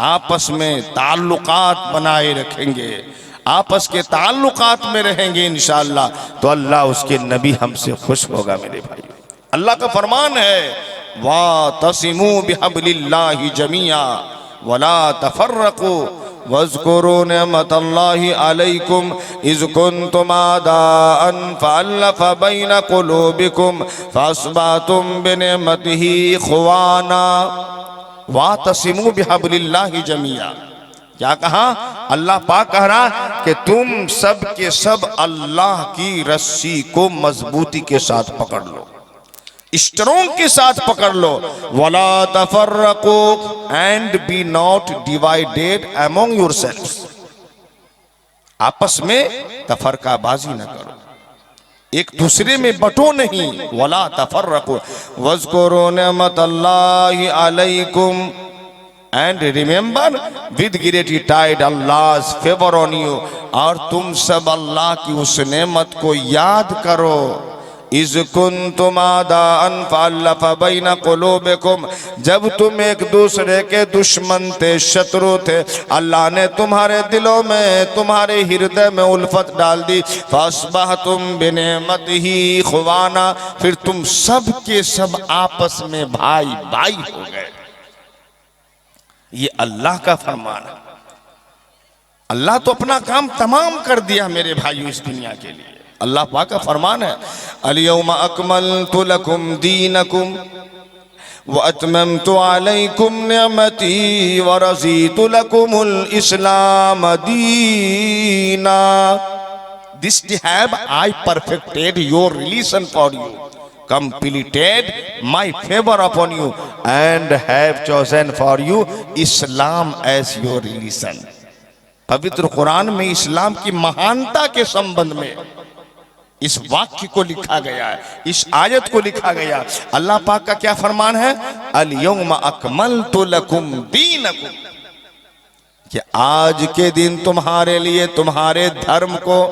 आपस में ताल्लुकात बनाए रखेंगे, आपस के ताल्लुकात में रहेंगे इंशाअल्लाह, तो अल्लाह उसके नबी हमसे खुश होगा। मेरे भाइयों, अल्लाह का फरमान है, वातसिमू बिहब्लिल्लाहि जमीआ वला तफर्रकू वज़्कुरू निअमतल्लाहि अलैकुम इज़ कुंतुम आदाअन फ़अल्लफ़ बैन क़ुलूबिकुम फ़अस्बहतुम बिनिअमतिही इख़वाना वातसिमू बिहब्लिल्लाहि जमीआ। क्या कहा? अल्लाह पाक कह रहा कि तुम सब के सब अल्लाह की रस्सी को मजबूती के साथ पकड़ लो, स्ट्रोंग के साथ पकड़ लो। वला तफर्रकू and be not divided among yourselves, आपस में तफरकाबाजी न करो, एक दूसरे में बटो नहीं। वला तफर्रकू वज़्कुरू निअमतल्लाहि अलैकुम and remember with gratitude Allah's favour on you, और तुम सब अल्लाह की उस नेमत को याद करो। इज़ कुंतुम आदाअन फ़अल्लफ़ बैन क़ुलूबिकुम, जब तुम एक दूसरे के दुश्मन थे, शत्रु थे, अल्लाह ने तुम्हारे दिलों में, तुम्हारे हृदय में उल्फत डाल दी। फ़अस्बहतुम बिनिअमतिही इख़वाना, फिर तुम सब के सब आपस में भाई भाई हो गए। ये अल्लाह का फरमान है। अल्लाह तो अपना काम तमाम कर दिया मेरे भाइयों इस दुनिया के लिए। अल्लाह पाक का फरमान है अल-यौमा अकमलतु लकुम दीनकुम व अतममतु अलैकुम निअमती व रज़ीतु लकुमुल इस्लाम दीना। This have I perfected your religion for you, completed my favor upon you and have chosen for you Islam as your religion। पवित्र कुरान में इस्लाम की महानता के संबंध में इस वाक्य को लिखा गया है, इस आयत को लिखा गया। अल्लाह पाक का क्या फरमान है? अल यौमा अकमलतु लकुम दीनकुम, कि आज के दिन तुम्हारे लिए तुम्हारे धर्म को,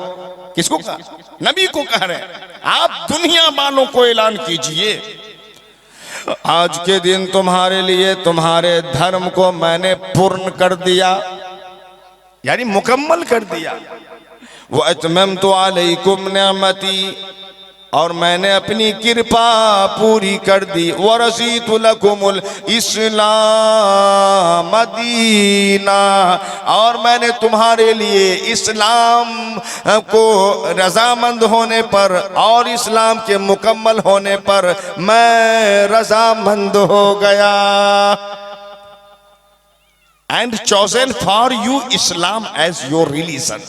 किसको कहा? नबी को कह रहे हैं, आप दुनिया वालों को ऐलान कीजिए आज के दिन तुम्हारे लिए तुम्हारे धर्म को मैंने पूर्ण कर दिया, यानी मुकम्मल कर दिया। वो अतममतु अलैकुम निअमती, और मैंने अपनी कृपा पूरी कर दी। व रज़ीतु लकुमुल इस्लाम दीना, और मैंने तुम्हारे लिए इस्लाम को रजामंद होने पर और इस्लाम के मुकम्मल होने पर मैं रजामंद हो गया। And chosen for you Islam as your religion,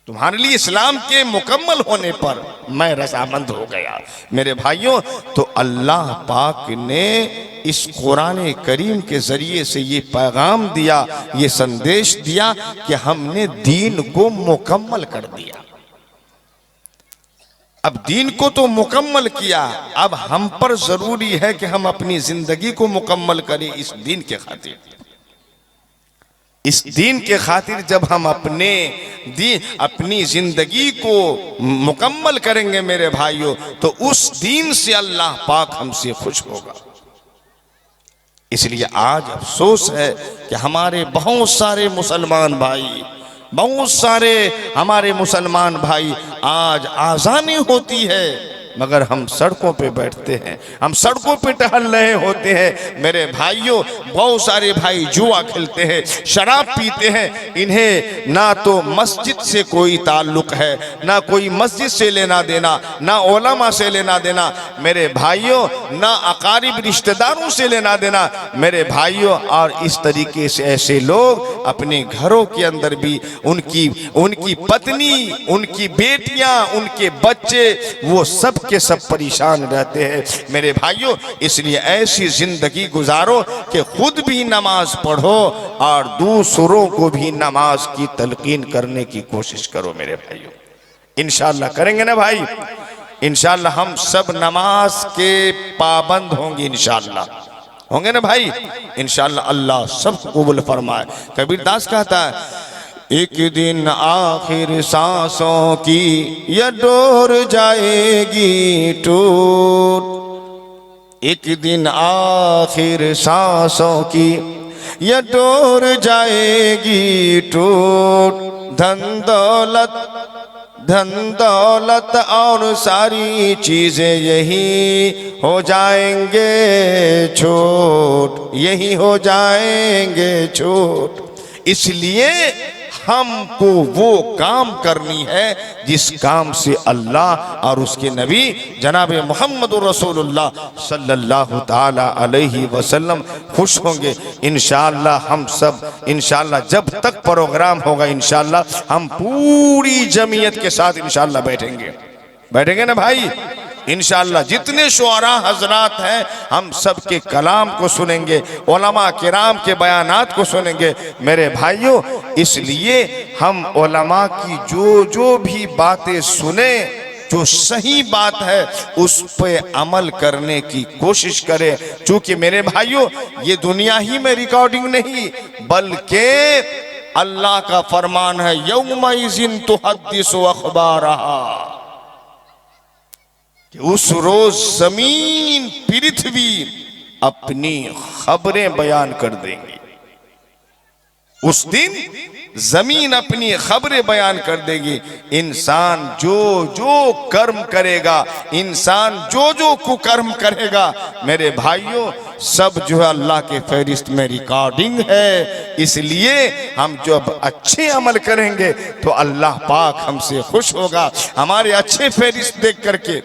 तुम्हारे लिए इस्लाम के मुकम्मल होने पर मैं रज़ामंद हो गया। मेरे भाइयों, तो अल्लाह पाक ने इस कुरान करीम के जरिए से ये पैगाम दिया, ये संदेश दिया कि हमने दीन को मुकम्मल कर दिया। अब दीन को तो मुकम्मल किया, अब हम पर जरूरी है कि हम अपनी जिंदगी को मुकम्मल करें इस दीन के खातिर। इस दीन के खातिर जब हम अपनी जिंदगी को मुकम्मल करेंगे मेरे भाइयों, तो उस दीन से अल्लाह पाक हमसे खुश होगा। इसलिए आज अफसोस है कि हमारे बहुत सारे मुसलमान भाई, बहुत सारे हमारे मुसलमान भाई, आज आज़ानी होती है मगर हम सड़कों पे बैठते हैं, हम सड़कों पे टहल रहे होते हैं। मेरे भाइयों, बहुत सारे भाई जुआ खेलते हैं, शराब पीते हैं, इन्हें ना तो मस्जिद से कोई ताल्लुक है, ना कोई मस्जिद से लेना देना, ना उलमा से लेना देना मेरे भाइयों, ना अकारिब रिश्तेदारों से लेना देना मेरे भाइयों। और इस तरीके से ऐसे लोग अपने घरों के अंदर भी उनकी पत्नी, उनकी बेटियां, उनके बच्चे, वो सब के सब परेशान रहते हैं मेरे भाइयों। इसलिए ऐसी जिंदगी गुजारो कि खुद भी नमाज पढ़ो और दूसरों को भी नमाज की तलकीन करने की कोशिश करो मेरे भाइयों। इंशाअल्लाह करेंगे ना भाई? इंशाअल्लाह हम सब नमाज के पाबंद होंगे, इंशाअल्लाह होंगे ना भाई? इंशाअल्लाह अल्लाह सब कबूल फरमाए। कबीर दास कहता है, एक दिन आखिर सांसों की ये डोर जाएगी टूट, एक दिन आखिर सांसों की ये डोर जाएगी टूट, धन दौलत धन दौलत और सारी चीजें यही हो जाएंगे छोट, यही हो जाएंगे छोट। इसलिए हमको वो काम करनी है जिस काम से अल्लाह और उसके नबी जनाब मोहम्मद रसूलुल्लाह सल्लल्लाहु ताला अलैहि वसल्लम खुश होंगे। इंशाअल्लाह हम सब इंशाअल्लाह जब तक प्रोग्राम होगा इंशाअल्लाह हम पूरी जमीयत के साथ इंशाअल्लाह बैठेंगे ना भाई। इंशाअल्लाह जितने शुअरा हजरात हैं हम सब के कलाम को सुनेंगे, उलमा किराम के बयानात को सुनेंगे मेरे भाइयों। इसलिए हम उलमा की जो जो भी बातें सुने, जो सही बात है उस पे अमल करने की कोशिश करें। चूंकि मेरे भाइयों ये दुनिया ही में रिकॉर्डिंग नहीं बल्कि अल्लाह का फरमान है, यौमइज़िन तुहद्दिसु अखबारहा, उस रोज जमीन पृथ्वी अपनी खबरें बयान कर देंगी। उस दिन जमीन अपनी खबरें बयान कर देगी। इंसान जो जो कर्म करेगा, इंसान जो जो कुकर्म करेगा मेरे भाइयों सब जो है अल्लाह के फहरिस्त में रिकॉर्डिंग है। इसलिए हम जब अच्छे अमल करेंगे तो अल्लाह पाक हमसे खुश होगा। हमारे अच्छे फहरिस्त देख करके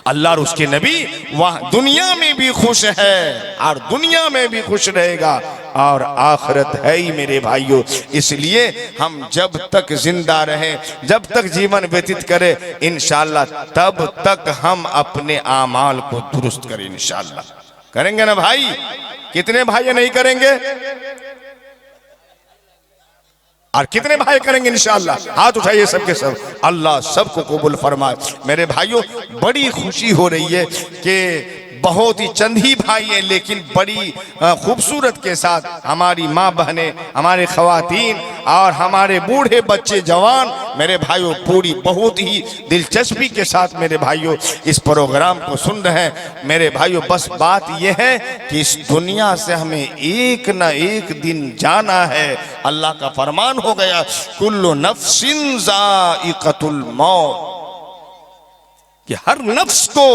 अल्लाह और उसके नबी वह दुनिया में भी खुश है और दुनिया में भी खुश रहेगा और आखिरत है ही मेरे भाइयों। इसलिए हम जब तक जिंदा रहें, जब तक जीवन व्यतीत करें इंशाअल्लाह तब तक हम अपने आमाल को दुरुस्त करें। इंशाअल्लाह करेंगे ना भाई? कितने भाई नहीं करेंगे और कितने भाई करेंगे? इंशाअल्लाह हाथ उठाइए सबके सब। अल्लाह सबको कबूल फरमाए। मेरे भाइयों बड़ी खुशी हो रही है कि बहुत ही चंद ही भाई हैं लेकिन बड़ी खूबसूरत के साथ हमारी माँ बहनें, हमारे ख़वातीन और हमारे बूढ़े बच्चे जवान मेरे भाइयों पूरी बहुत ही दिलचस्पी के साथ मेरे भाइयों इस प्रोग्राम को सुन रहे हैं। मेरे भाइयों बस बात यह है कि इस दुनिया से हमें एक न एक दिन जाना है। अल्लाह का फरमान हो गया, कुल्लु नफ्सिन ज़ाइक़तुल मौत, कि हर नफ्स को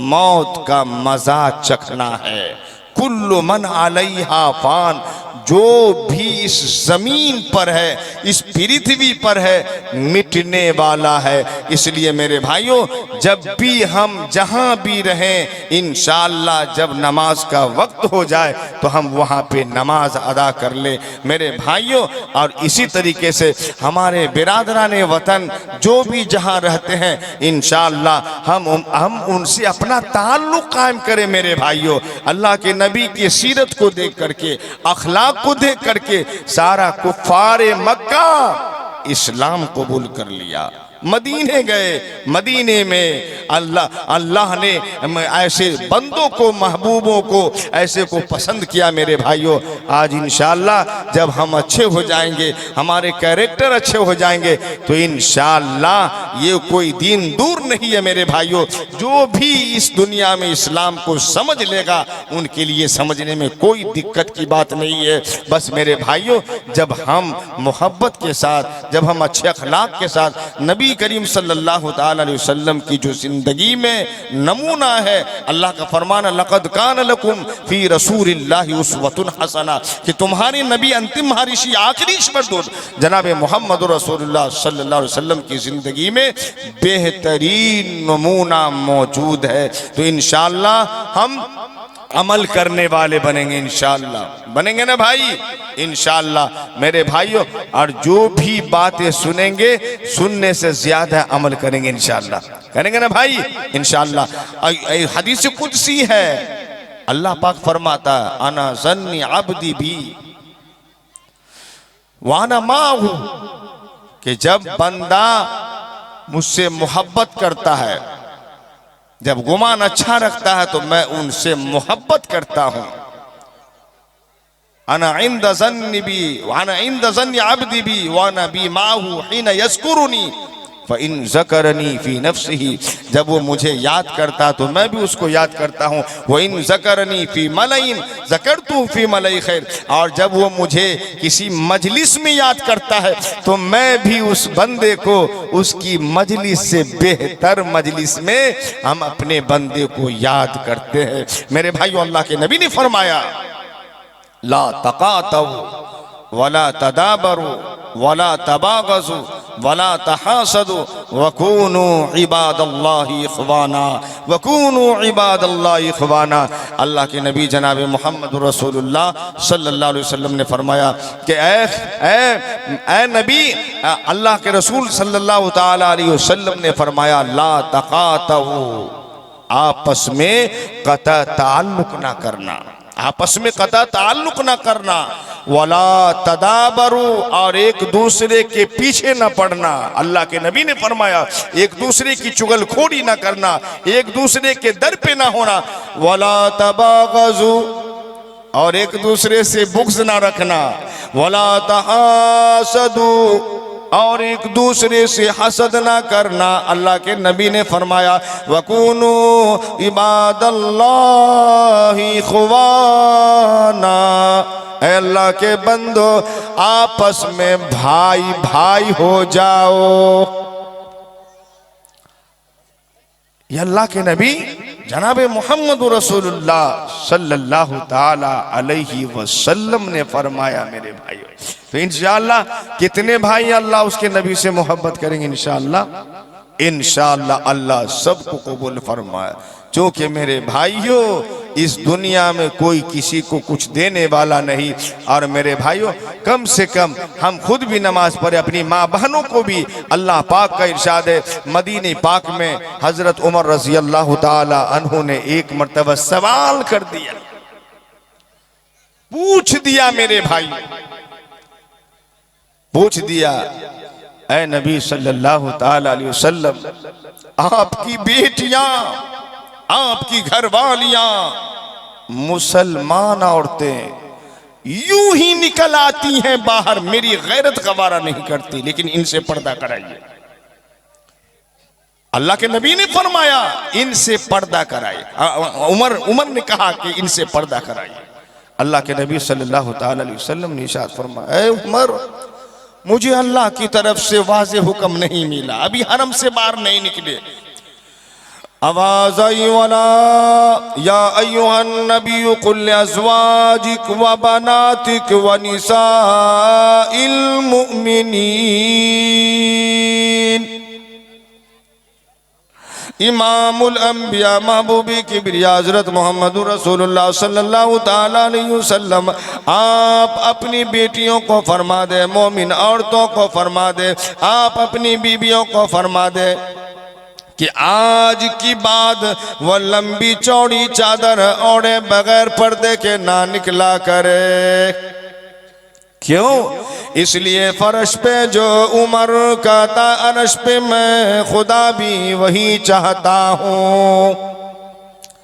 मौत का मजा चखना है। कुल्लु मन अलैहा फान, जो भी इस जमीन पर है, इस पृथ्वी पर है, मिटने वाला है। इसलिए मेरे भाइयों जब भी हम जहां भी रहें इंशाअल्लाह जब नमाज का वक्त हो जाए तो हम वहां पे नमाज अदा कर ले मेरे भाइयों। और इसी तरीके से हमारे बिरादराने वतन जो भी जहां रहते हैं इंशाअल्लाह हम उनसे अपना ताल्लुक कायम करें मेरे भाइयों। अल्लाह के नबी की सीरत को देख करके, अखलाक को देख करके सारा कुफारे मक्का इस्लाम कबूल कर लिया। मदीने गए, मदीने में अल्लाह ने ऐसे बंदों को, महबूबों को ऐसे को पसंद किया मेरे भाइयों। आज इंशाअल्लाह जब हम अच्छे हो जाएंगे, हमारे कैरेक्टर अच्छे हो जाएंगे तो इंशाअल्लाह ये कोई दिन दूर नहीं है मेरे भाइयों। जो भी इस दुनिया में इस्लाम को समझ लेगा उनके लिए समझने में कोई दिक्कत की बात नहीं है। बस मेरे भाइयों जब हम मोहब्बत के साथ, जब हम अच्छे अखलाक के साथ नबी करीम सल्लल्लाहु ताला अलैहि वसल्लम की जो जिंदगी में नमूना है, अल्लाह का फरमान लक़द कान लकुम फी रसूलिल्लाहि उसवतुन हसना, कि तुम्हारे नबी अंतिम महर्षि आखिरी ईश्वर जनाब मोहम्मद रसूलुल्लाह सल्लल्लाहु अलैहि वसल्लम की जिंदगी में बेहतरीन नमूना मौजूद है। तो इंशाअल्लाह हम अमल करने वाले बनेंगे, इंशाअल्लाह बनेंगे ना भाई? इंशाअल्लाह मेरे भाइयों। और जो भी बातें सुनेंगे सुनने से ज्यादा अमल करेंगे इंशाअल्लाह, करेंगे ना भाई? इंशाअल्लाह हदीस कुदसी है, अल्लाह पाक फरमाता अना ज़न्नी अब्दी भी वाना माहू, कि जब बंदा मुझसे मोहब्बत करता है, जब गुमान अच्छा रखता है तो मैं उनसे मोहब्बत करता हूं। अना इंद ज़न्नी बी वाना इंद ज़न्नी अब्दी बी वाना बी माहू हिना यज़कुरुनी, फ़इन ज़करनी फ़ी नफ्सिही, जब वो मुझे याद करता तो मैं भी उसको याद करता हूँ। वइन ज़करनी फ़ी मलईन ज़करतु फ़ी मलई खैर, और जब वो मुझे किसी मजलिस में याद करता है तो मैं भी उस बंदे को उसकी मजलिस से बेहतर मजलिस में हम अपने बंदे को याद करते हैं। मेरे भाइयों, अल्लाह के नबी ने फरमाया ला तकातऊ वला तदाबरू वला तबागजू वला तहासदू वकूनू इबादल्लाहि इख्वाना, वकूनू इबादल्लाहि इख्वाना। अल्लाह के नबी जनाब मोहम्मद रसूलुल्लाह सल्लल्लाहु अलैहि वसल्लम ने फरमाया कि ए नबी, अल्लाह के रसूल सल्लल्लाहु ताला अलैहि वसल्लम ने फरमाया ला तकातऊ, आपस में कता ताल्लुक ना करना, आपस में कता ताल्लुक ना करना, वला तदाबरू, और एक दूसरे के पीछे न पड़ना। अल्लाह के नबी ने फरमाया एक दूसरे की चुगलखोरी ना करना, एक दूसरे के दर पे ना होना, वला तबागजू, और एक दूसरे से बुग़्ज़ ना रखना, वला तहासदू, और एक दूसरे से हसद ना करना। अल्लाह के नबी ने फरमाया वकूनू इबादल्लाहि इख्वाना, ऐ अल्लाह के बंदो आपस में भाई भाई हो जाओ। ये अल्लाह के नबी जनाब मोहम्मद रसूलुल्लाह सल्लल्लाहु ताला अलैहि वसल्लम ने फरमाया। मेरे भाइयों, तो इंशाअल्लाह कितने भाई अल्लाह उसके नबी से मोहब्बत करेंगे इंशाअल्लाह। इंशाअल्लाह अल्लाह सबको कबूल फरमाए। क्योंकि मेरे भाइयों, इस दुनिया में कोई किसी को कुछ देने वाला नहीं। और मेरे भाइयों, कम से कम हम खुद भी नमाज पढ़े, अपनी माँ बहनों को भी। अल्लाह पाक का इरशाद है मदीने पाक में, हजरत उमर रजी अल्लाह ताला अन्हु ने एक मर्तबा सवाल कर दिया, पूछ दिया, मेरे भाई पूछ दिया, ऐ नबी सल्लल्लाहु ताला अलैहि वसल्लम, आपकी बेटियां, आपकी घरवालियां, मुसलमान औरतें यूं ही निकल आती हैं बाहर, मेरी गैरत गवारा नहीं करती, लेकिन इनसे पर्दा कराइए। अल्लाह के नबी ने फरमाया इनसे पर्दा कराइए। उमर ने कहा कि इनसे पर्दा कराइए। अल्लाह के नबी सल्लल्लाहु ताला अलैहि वसल्लम ने इरशाद फरमाया, ऐ उमर, मुझे अल्लाह की तरफ से वाज़े हुक्म नहीं मिला, अभी हरम से बाहर नहीं निकले। आवाज़ आई वाला या अय्युहन नबी कुल अज़वाजिक व बनातिक व निसाइल मुमिनीन, इमामुल अंबिया महबूबी किब्रिया हज़रत मोहम्मद रसूलुल्लाह सल्लल्लाहु ताला अलैहि वसल्लम, आप अपनी बेटियों को फरमा दे, मोमिन औरतों को फरमा दे, आप अपनी बीवियों को फरमा दे कि आज की बाद वह लंबी चौड़ी चादर ओढ़े बगैर पर्दे के ना निकला करे। क्यों? इसलिए फर्श पे जो उमर का था, अरश पे मैं खुदा भी वही चाहता हूँ।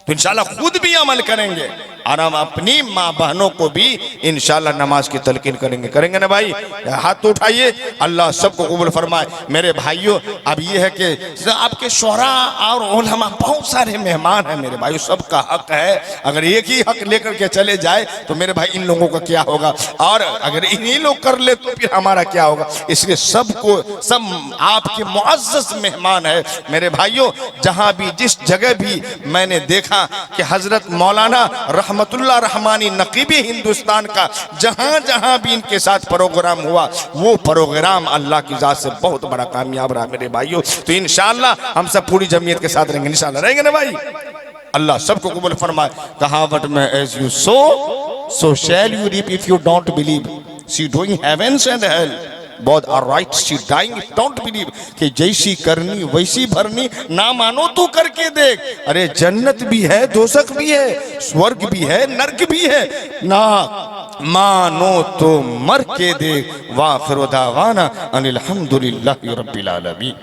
तो इंशाल्लाह खुद भी अमल करेंगे और हम अपनी माँ बहनों को भी इंशाल्लाह नमाज की तलकीन करेंगे ना भाई। हाथ तो उठाइए, अल्लाह सबको कबूल फरमाए। मेरे भाइयों, अब ये है कि आपके शोरा और उलमा बहुत सारे मेहमान हैं मेरे भाइयों, सबका हक है। अगर एक ही हक लेकर के चले जाए तो मेरे भाई इन लोगों का क्या होगा, और अगर इन्हीं लोग कर ले तो फिर हमारा क्या होगा। इसलिए सबको, सब आपके मुअज़्ज़ज़ मेहमान है मेरे भाइयों। जहाँ भी जिस जगह भी मैंने देखा कि हजरत मौलाना रहमतुल्लाह रहमानी नकीबी हिंदुस्तान का जहां जहां भी इनके साथ प्रोग्राम हुआ, वो प्रोग्राम अल्लाह की ज़ात से बहुत बड़ा कामयाब रहा मेरे भाइयों। तो इंशाअल्लाह हम सब पूरी जमीयत के साथ रहेंगे, इंशाअल्लाह रहेंगे ना भाई। अल्लाह सबको कबूल फरमाए। कहावत में as you sow shall you reap if you don't believe, see doing heavens and hell, both are right, she dying don't believe, कि जैसी करनी वैसी भरनी, ना मानो तो करके देख। अरे जन्नत भी है, दोज़ख भी है, स्वर्ग भी है, नरक भी है, ना मानो तो मर के देख। वाखिर दावाना अनिल हम्दुलिल्लाहि रब्बिल आलमीन।